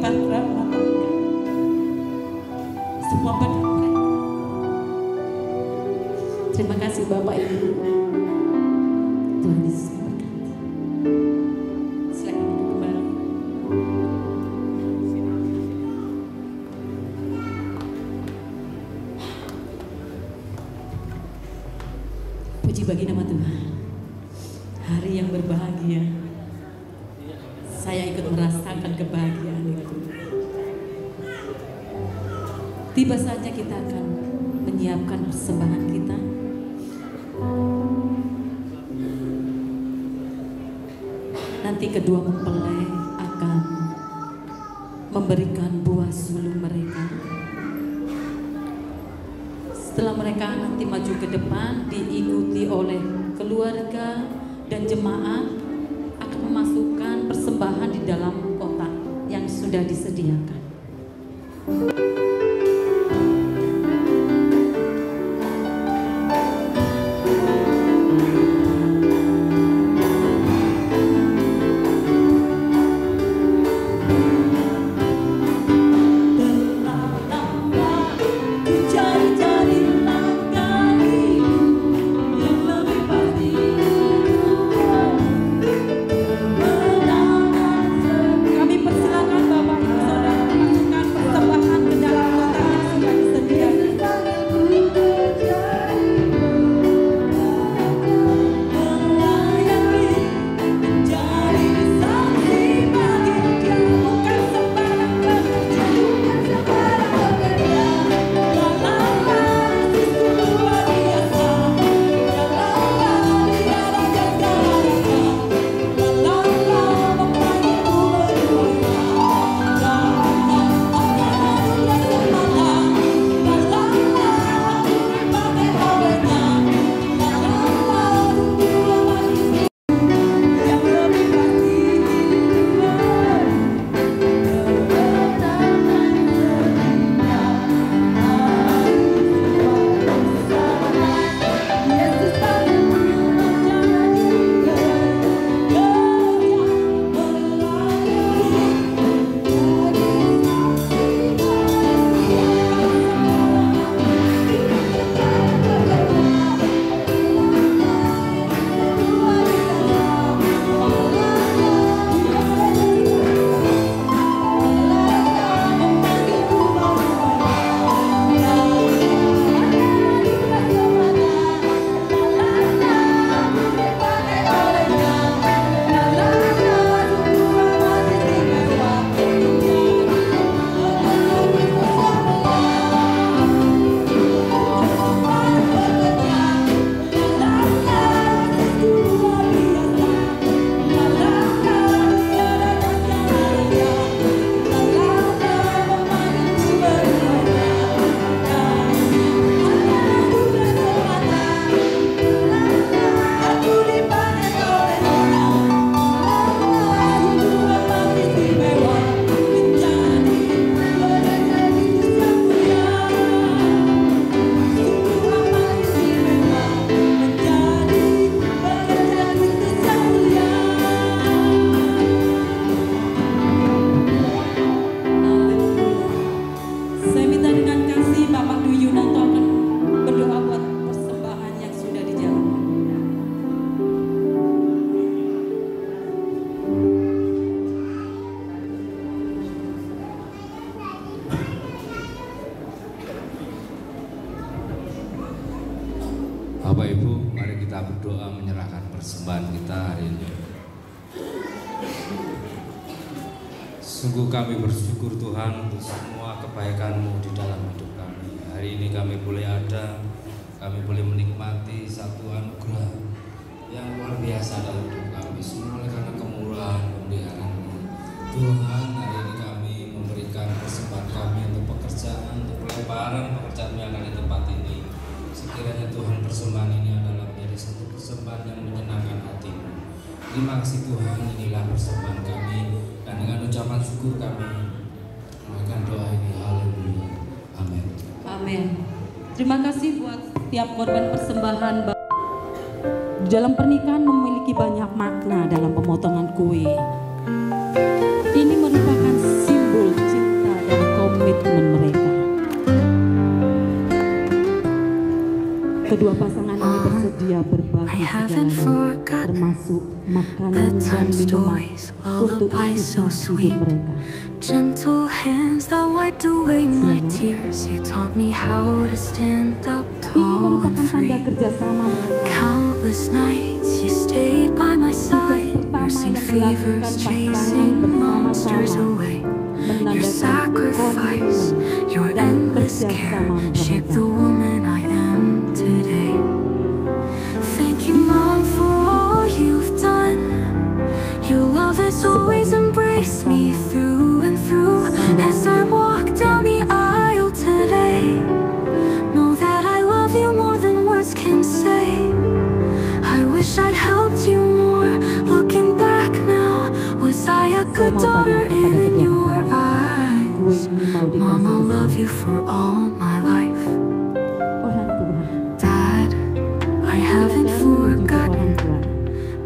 berlipat rahmat semua berkat mereka. Terima kasih Bapak Ibu. Tuhan Yesus memberkati. Silakan duduk kembali. Puji bagi nama Tuhan. Hari yang berbahagia. Saya ikut merasakan kebahagiaan itu. Tiba saja kita akan menyiapkan persembahan kita. Nanti kedua mempelai akan memberikan buah sulung mereka. Setelah mereka nanti maju ke depan, diikuti oleh keluarga dan jemaat akan memasukkan persembahan di dalam kotak yang sudah disediakan. Kami persilakan Bapak Ibu Saudara memasukkan persembahan ke dalam kotak yang sudah disediakan. Bapak Ibu, mari kita berdoa menyerahkan persembahan kita hari ini. Sungguh kami bersyukur Tuhan untuk semua kebaikan-Mu di dalam hidup kami. Hari ini kami boleh ada, kami boleh menikmati satu anugerah yang luar biasa dalam hidup kami. Semua oleh karena kemurahan pemeliharaan-Mu. Tuhan, hari ini kami memberikan persembahan kami untuk pekerjaan, untuk pelebaran pekerjaan yang ada di tempat ini. Sekiranya Tuhan, persembahan ini adalah menjadi satu persembahan yang menyenangkan hati-Mu. Terima kasih Tuhan, inilah persembahan kami, dan dengan ucapan syukur kami mengaturkan doa ini. Haleluya. Amin. Amin. Terima kasih buat tiap korban persembahan. Dalam pernikahan memiliki banyak makna dalam pemotongan kue. Ini merupakan simbol kedua pasangan ini bersedia berbagi segalanya, termasuk makanan dan minuman untuk isi hidup mereka. Gentle hands that wiped away my tears. You taught me how to stand up tall and free. Countless nights you stayed by my side, nursing fevers, chasing monsters away. Your sacrifice, your endless care shaped the woman I am today. Thank you, Mom, for all you've done. Your love has always embraced me through and through. As I walk down the aisle today, know that I love you more than words can say. I wish I'd helped you more. Looking back now, was I a good daughter in your eyes? Mom, I'll love you for all my life. Dad, I haven't forgotten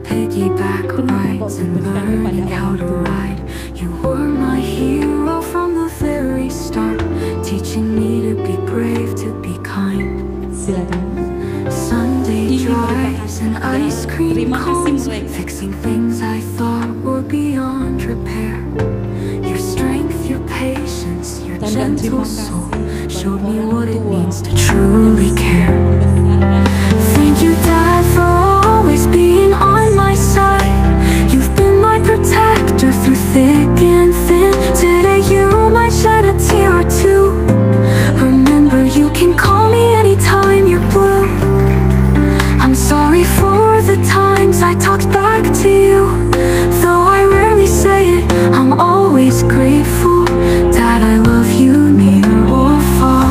piggyback rides and learning how to ride. You were my hero from the very start, teaching me to be brave, to be kind. Sunday drives and ice cream cones, fixing things I thought were beyond repair. Your strength, your patience, your gentle soul showed me what it means to truly care. Thank you, Dad, for always being on my side. You've been my protector through thick and thin. Today you might shed a tear or two. Remember, you can call me anytime you're blue. I'm sorry for the times I talked back to you. Though I rarely say it, I'm always grateful. Dad, I love you near or far.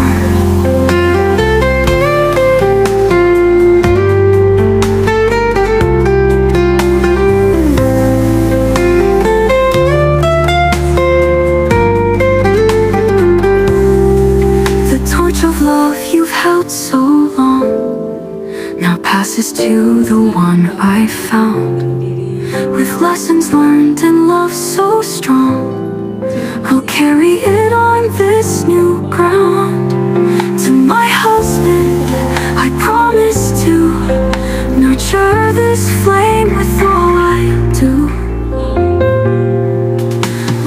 The torch of love you've held so long now passes to the one I found. With lessons learned and love so strong, I'll carry it on this new ground. To my husband, I promise to nurture this flame with all I do.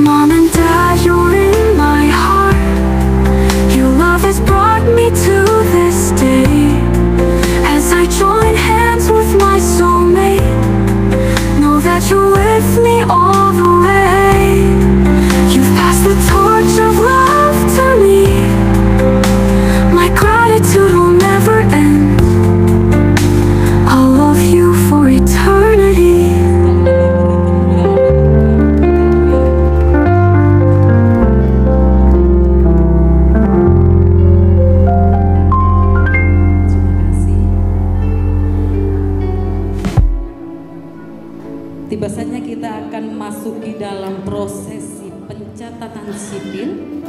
Mom and Dad, you're in my heart. Your love has brought me to this day. As I join hands with my soulmate, know that you're with me all the way. You've passed the torch of love to me. My gratitude will never end. I'll love you for eternity. Tiba saatnya kita akan masuki dalam prosesi pencatatan sipil.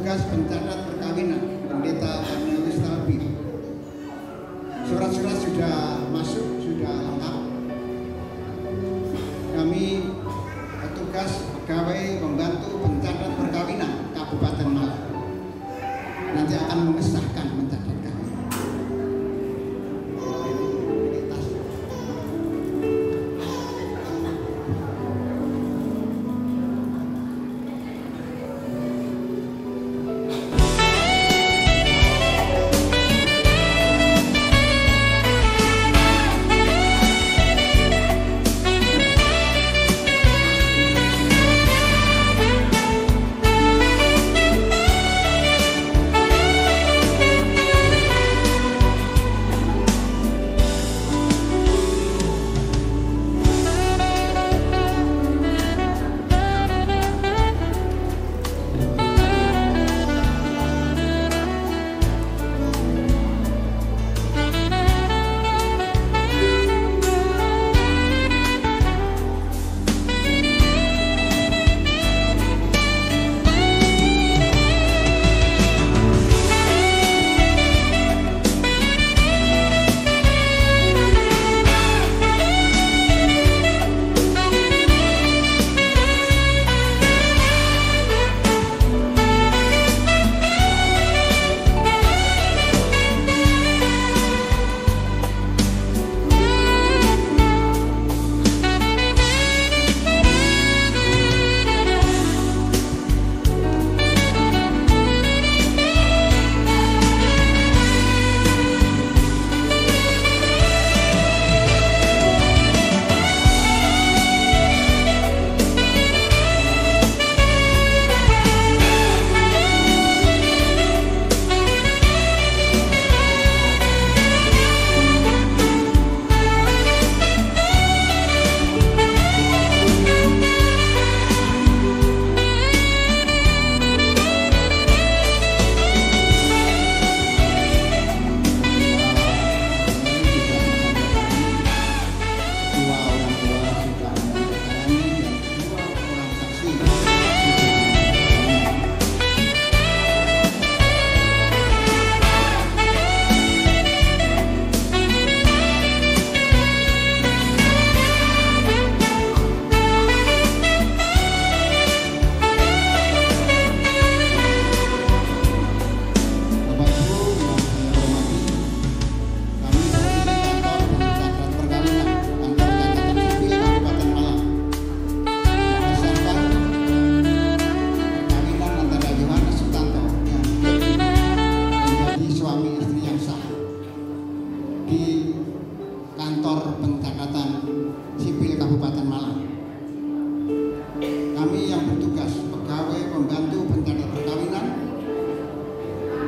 bertugas pencatat perkawinan Pendeta Cornelius Talbi. Surat-surat sudah masuk, sudah lengkap. Kami petugas pegawai pembantu pencatat perkawinan Kabupaten Malang nanti akan mengesahkan mencatatkan.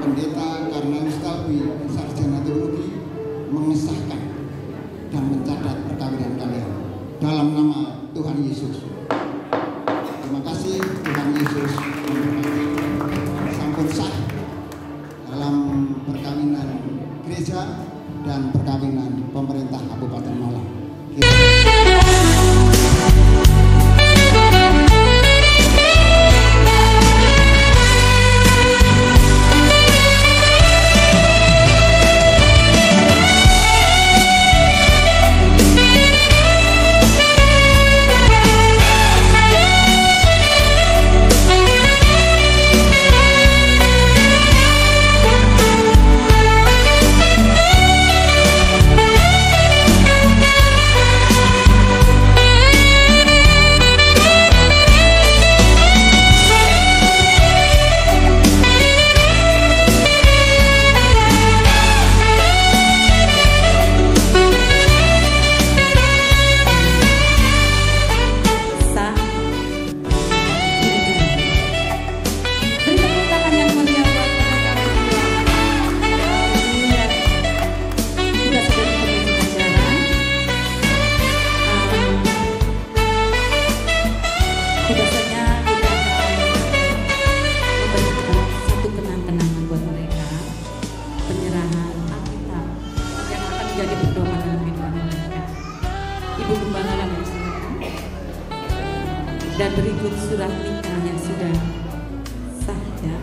Pendeta Cornelius Talbi, sarjana teologi, mengesahkan dan mencatat perkawinan kalian dalam nama Tuhan Yesus. Terima kasih Tuhan Yesus memberkati. Sampun sah dalam perkawinan gereja dan perkawinan pemerintah Kabupaten Malang. Dan berikut surat nikah yang sudah sah ya.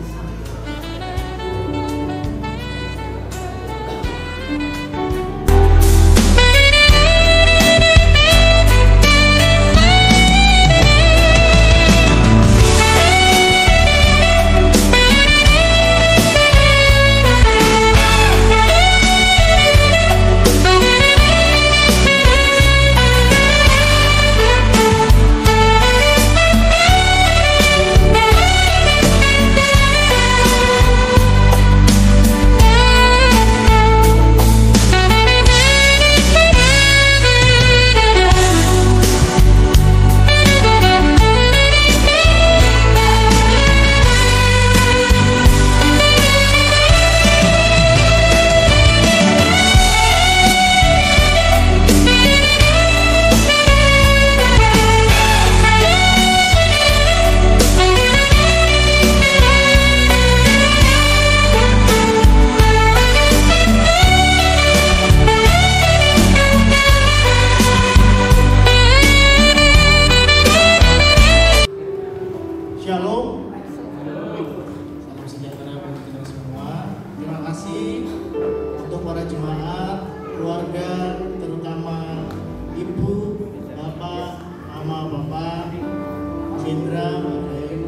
Gendra, Madain,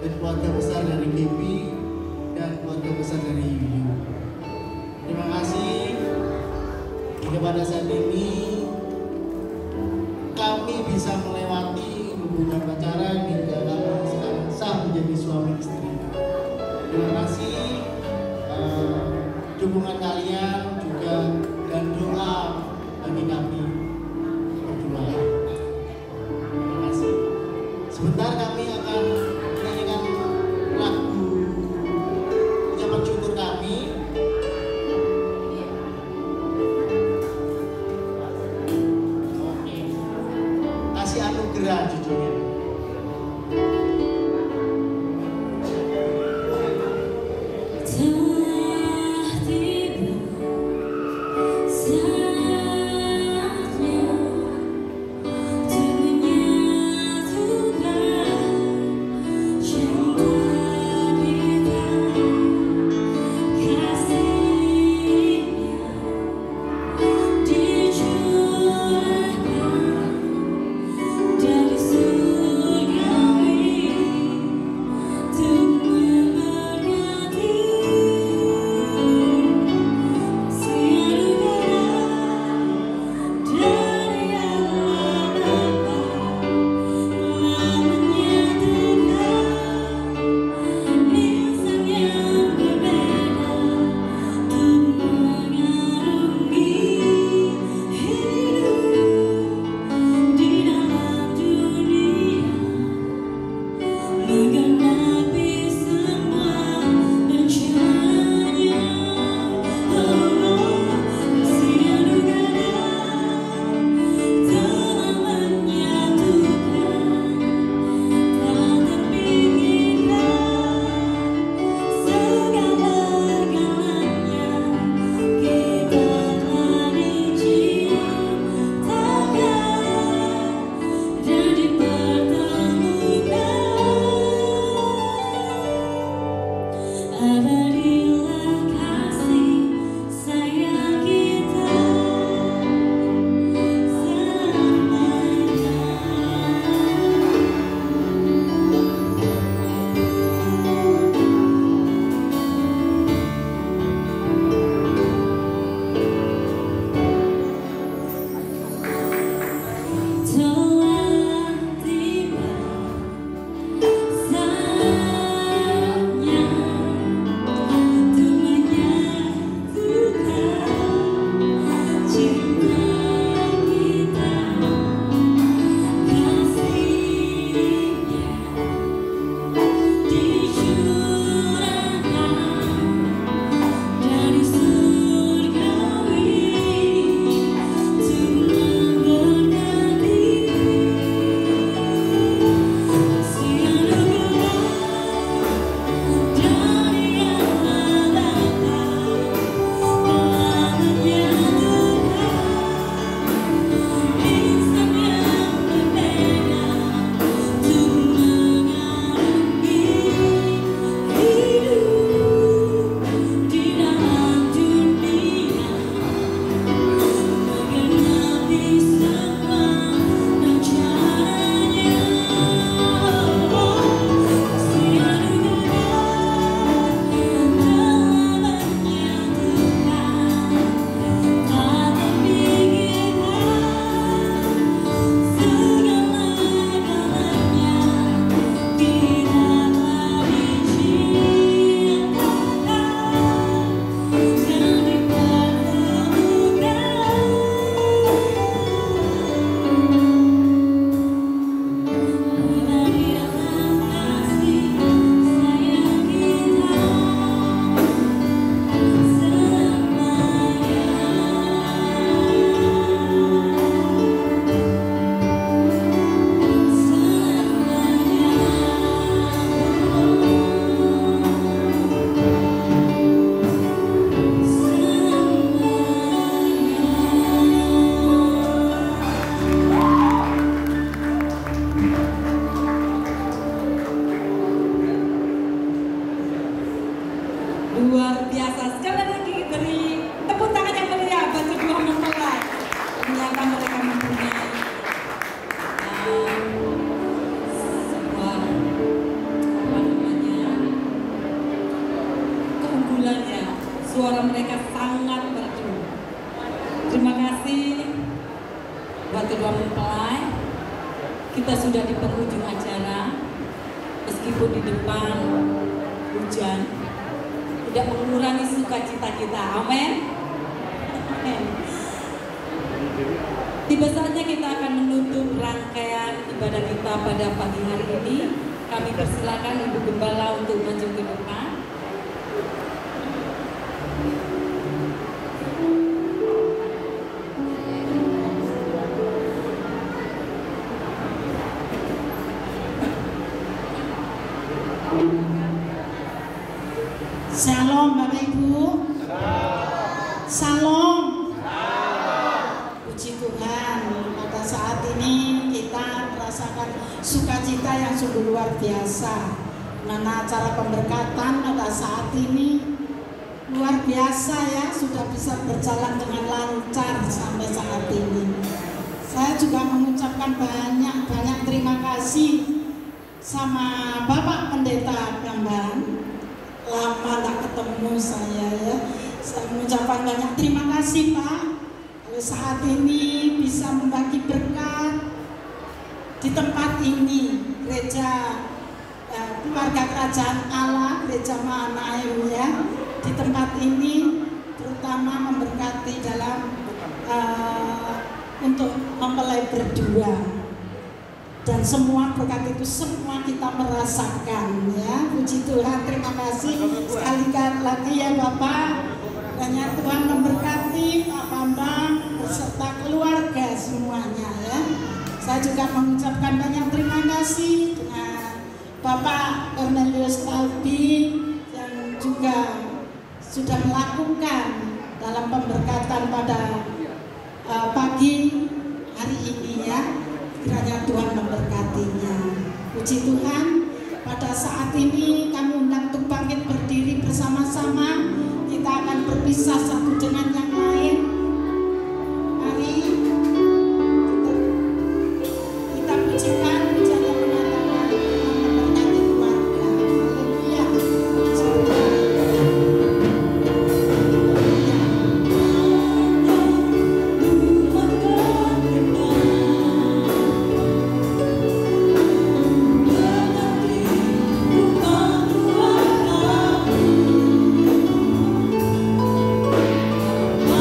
dan keluarga besar dari Gaby dan keluarga besar dari Yuyu. Terima kasih hingga pada saat ini kami bisa melewati hubungan pacaran hingga kami sekarang sah menjadi suami istri. Terima kasih dukungan kalian juga dan doa bagi kami berdua. Terima kasih. Sebentar kami akan menyanyikan lagu ucapan syukur kami. Oke. Kasih anugerah judulnya. Telah tiba saatnya untuk menyatukan suara mereka sangat merdu. Terima kasih buat kedua mempelai. Kita sudah di penghujung acara, meskipun di depan hujan, tidak mengurangi sukacita kita. Amin. Tiba saatnya kita akan menutup rangkaian ibadah kita pada pagi hari ini. Kami persilakan Ibu Gembala untuk maju ke depan. Shalom Bapak Ibu. Shalom. Puji Tuhan, pada saat ini kita merasakan sukacita yang sungguh luar biasa. Mana acara pemberkatan pada saat ini luar biasa ya, sudah bisa berjalan dengan lancar sampai saat ini. Saya juga mengucapkan banyak terima kasih sama Bapak Pendeta Bambang. Lama gak ketemu saya ya. Saya mengucapkan banyak terima kasih Pak. Kalau saat ini bisa membagi berkat di tempat ini, gereja keluarga kerajaan Allah, gereja Mahanaim ya. Di tempat ini terutama memberkati dalam untuk mempelai berdua. Dan semua berkat itu semua kita merasakan ya. Puji Tuhan, terima kasih sekali lagi ya Bapak. Kiranya Tuhan memberkati Pak Bambang beserta keluarga semuanya ya. Saya juga mengucapkan banyak terima kasih dengan Bapak Cornelius Albi yang juga sudah melakukan dalam pemberkatan pada pagi hari ini ya. Kiranya Tuhan memberkatinya. Puji Tuhan, pada saat ini kami undang untuk bangkit berdiri bersama-sama. Kita akan berpisah satu dengan yang lain. Mari kita pujikan pujian yang menyatakan memberkati keluarga. Haleluya. Puji Tuhan. Terima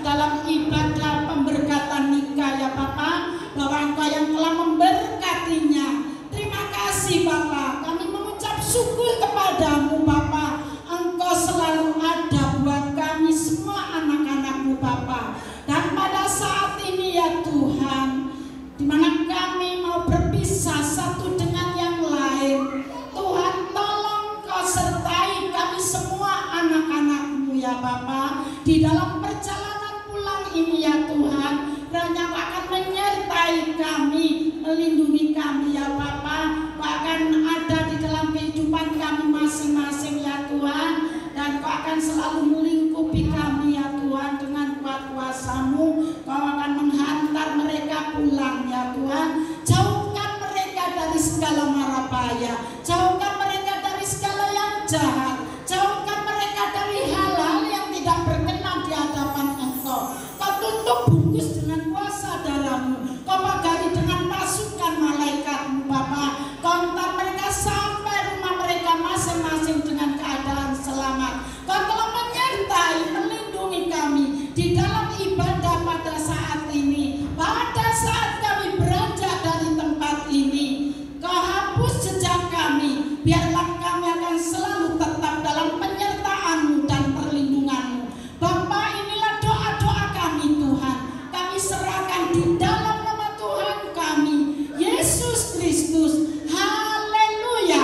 dalam ibadah pemberkatan nikah ya Bapa, bahwa Engkau yang telah memberkatinya. Terima kasih Bapa, kami mengucap syukur kepadamu Bapa. Engkau selalu ada buat kami semua anak-anak-Mu Bapa. Dan pada saat ini ya Tuhan, di mana kami mau berpisah satu dengan yang lain, Tuhan tolong Kau sertai kami semua anak-anak-Mu ya Bapa. Di dalam perjalanan pulang ini ya Tuhan, kiranya Kau akan menyertai kami, melindungi kami ya Bapa. Kau akan ada di dalam kehidupan kami masing-masing ya Tuhan. Dan Kau akan selalu melingkupi kami ya Tuhan dengan kuat kuasa-Mu. Kau akan menghantar mereka pulang ya Tuhan. Jauhkan mereka dari segala mara bahaya, jauhkan mereka dari segala yang jahat, jauhkan mereka dari hal-hal yang tidak berkenan di hadapan Engkau. Kau tutup bungkus dengan kuasa darah-Mu, Kau pagari dengan pasukan malaikat-Mu Bapa. Kau hantar mereka sampai rumah mereka masing-masing dengan keadaan selamat. Kau telah menyertai, melindungi kami di dalam ibadah pada saat ini. Pada saat kami beranjak dari tempat ini, Kau hapus jejak kami. Biarlah kami akan selalu tetap dalam penyertaan-Mu dan perlindungan-Mu. Bapa, inilah doa-doa kami Tuhan. Kami serahkan di dalam nama Tuhan kami, Yesus Kristus. Haleluya.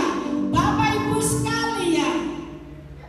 Bapak Ibu sekalian,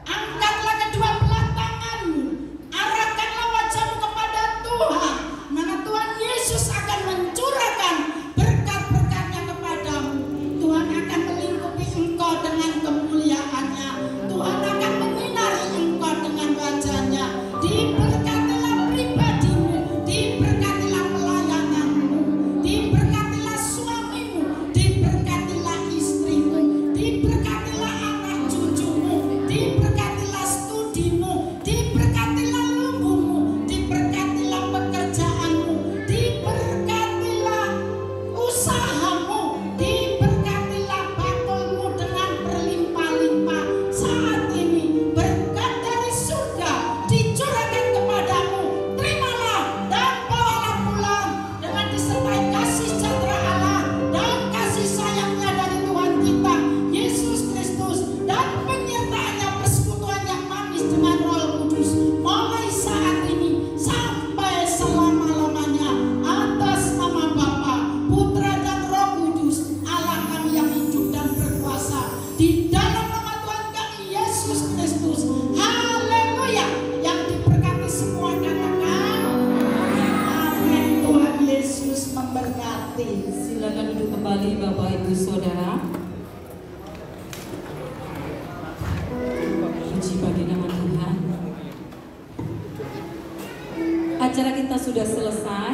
angkatlah kedua belah tanganmu, arahkanlah wajahmu kepada Tuhan, mana Tuhan Yesus akan mencurahkan berkat-berkatnya kepadamu. Tuhan akan melingkupi engkau dengan kemuliaannya. Tuhan akan menyinari engkau dengan wajahnya. Diberkatilah pribadimu, diberkatilah pelayananmu, diberkatilah suamimu, diberkatilah istrimu, diberkatilah anak cucumu, diberkatilah studimu, diberkatilah lumbumu, diberkatilah pekerjaanmu, diberkatilah usahamu, diberkatilah bakulmu dengan berlimpah-limpah. Saat ini berkat dari surga dicurahkan kepadamu. Terimalah dan bawalah pulang dengan disertai kasih sejahtera Allah dan kasih sayangnya dari Tuhan kita Yesus Kristus dan penyertaannya, persekutuan yang manis dengan Roh Kudus mulai saat ini sampai selama-lamanya. Atas nama Bapa, Putra dan Roh Kudus, Allah kami yang hidup dan berkuasa, di dalam nama Tuhan kami Yesus Kristus. Haleluya. Yang diberkati semua katakan amin. Tuhan Yesus memberkati. Silakan duduk kembali Bapak Ibu Saudara. Puji bagi nama Tuhan. Acara kita sudah selesai.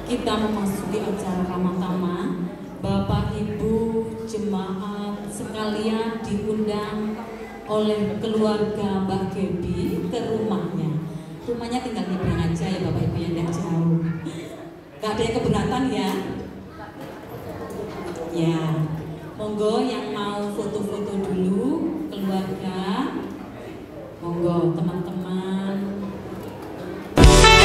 Kita memasuki acara Ramatama. Bapak Ibu jemaat sekalian diundang oleh keluarga Mbak Gebi ke rumahnya. Rumahnya tinggal nyebrang aja ya Bapak Ibu yang tidak jauh. Gak ada yang keberatan ya? Ya, monggo yang mau foto-foto dulu keluarga. Monggo teman-teman. Thank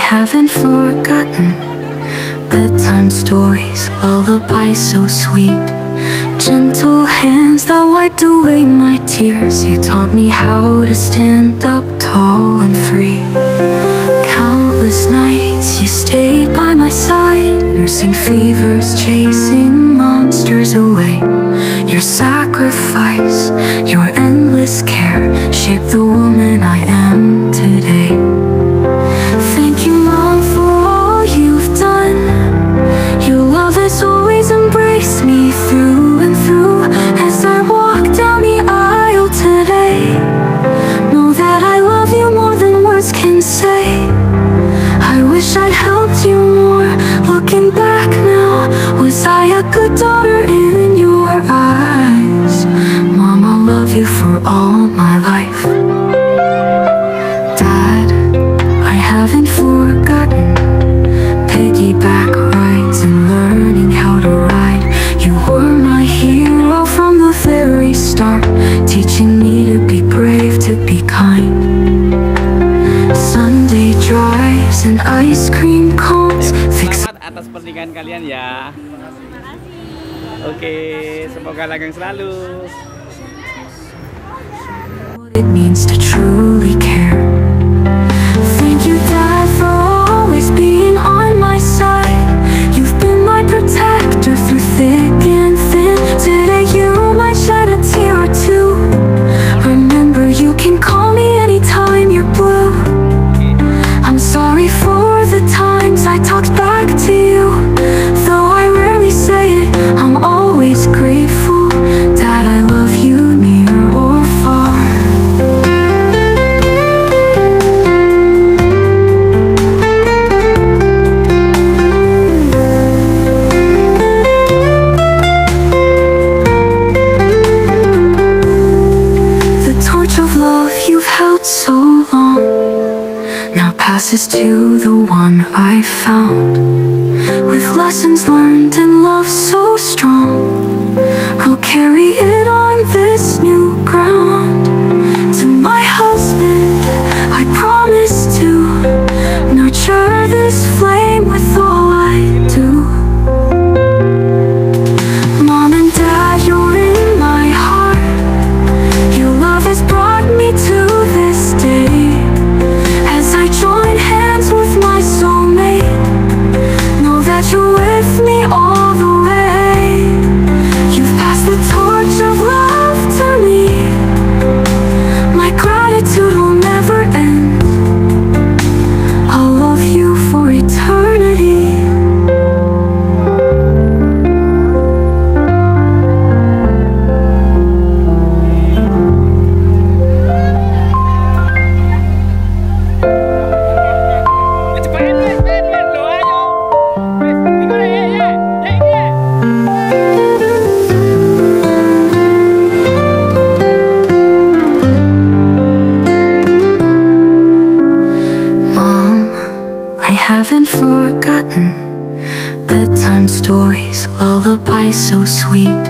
haven't forgotten bedtime stories, lullabies so sweet, gentle hands that wiped away my tears. You taught me how to stand up tall and free. Countless nights you stayed by my side, nursing fevers, chasing monsters away. Your sacrifice, your endless care shaped the woman I am today. Thank you, Mom, for all you've done. Your love has always embraced me through and through. As I walk down the aisle today, know that I love you more than words can say. I wish I'd helped you more. Looking back now, was I a good daughter in your eyes? Mom, I'll love you for all my life. Dad, I haven't forgotten piggyback rides and learning how to ride. You were my hero from the very start, teaching me to be brave, to be kind. Sunday drives and ice cream cones. Selamat atas pernikahan kalian ya. Oke, semoga langgeng selalu. It means to truly care. Thank you, Dad, for always being on my side. You've been my protector through thick and thin. Today you might shed a tear or two. Remember, you can call me anytime you're blue. I'm sorry for the times I talked back to you. Though I rarely say it, I'm always grateful. Dad, I love you near or far. So long now passes to the one I found, with lessons learned and love so strong. I'll carry it on this new ground. To my husband, I promise to nurture this flame with all I do. Mom and Dad, you're in my heart. Your love has brought me to this day. As I join hands with my soulmate, know that you're with me all the way. You've passed the torch of love to me. My gratitude will never end. I'll love you for eternity. Haven't forgotten bedtime stories, lullabies so sweet,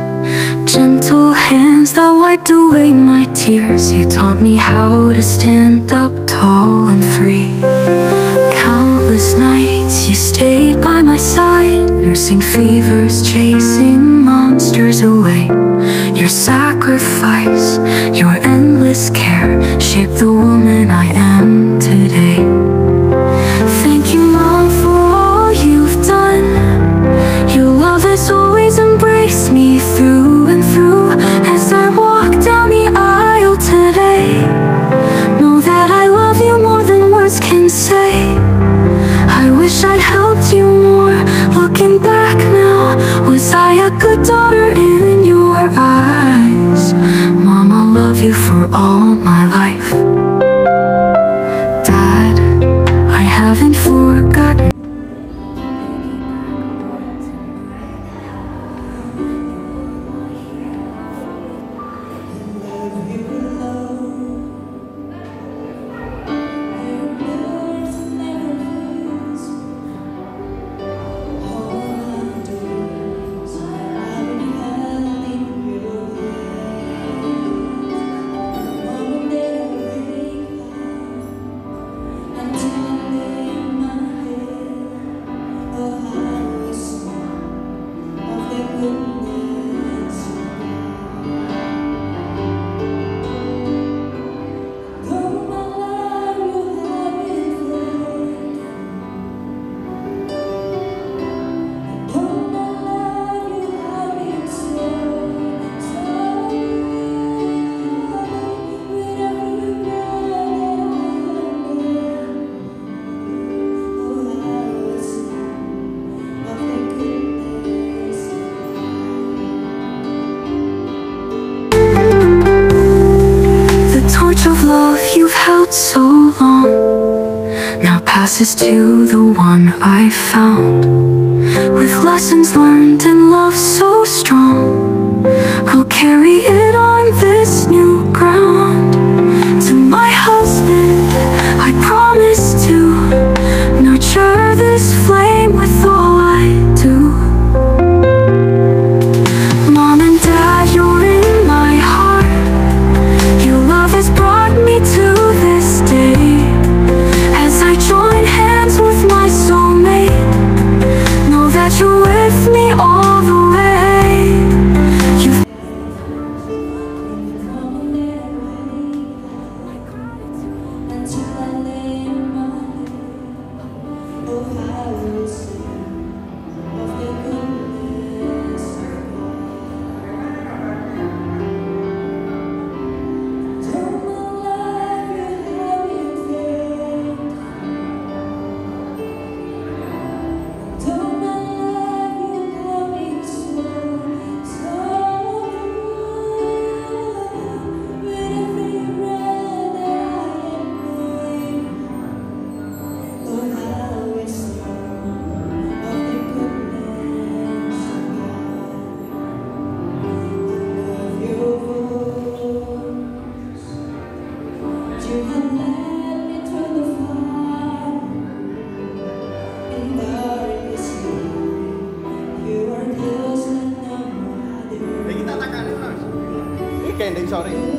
gentle hands that wiped away my tears. You taught me how to stand up tall and free. Countless nights you stayed by my side, nursing fevers, chasing monsters away. Your sacrifice, your endless care shaped the woman I am today. Thank you, Mom, for all you've done. Your love has always embraced me through and through. As I walk down the aisle today, know that I love you more than words can say. I wish I'd helped you more. Looking back now, was I a good daughter in your eyes? Mom, I'll love you for all my life. Dad, I haven't forgotten. torch of love you've held so long now passes to the one I found. With lessons learned and love so strong, I'll carry it on this new ground. To my husband, I promise to nurture this flame with all I do. Mom and Dad, you're in my heart. Your love has brought me to this day. As I join hands with my soulmate, know that you're with me all the way. You've Kending sorry.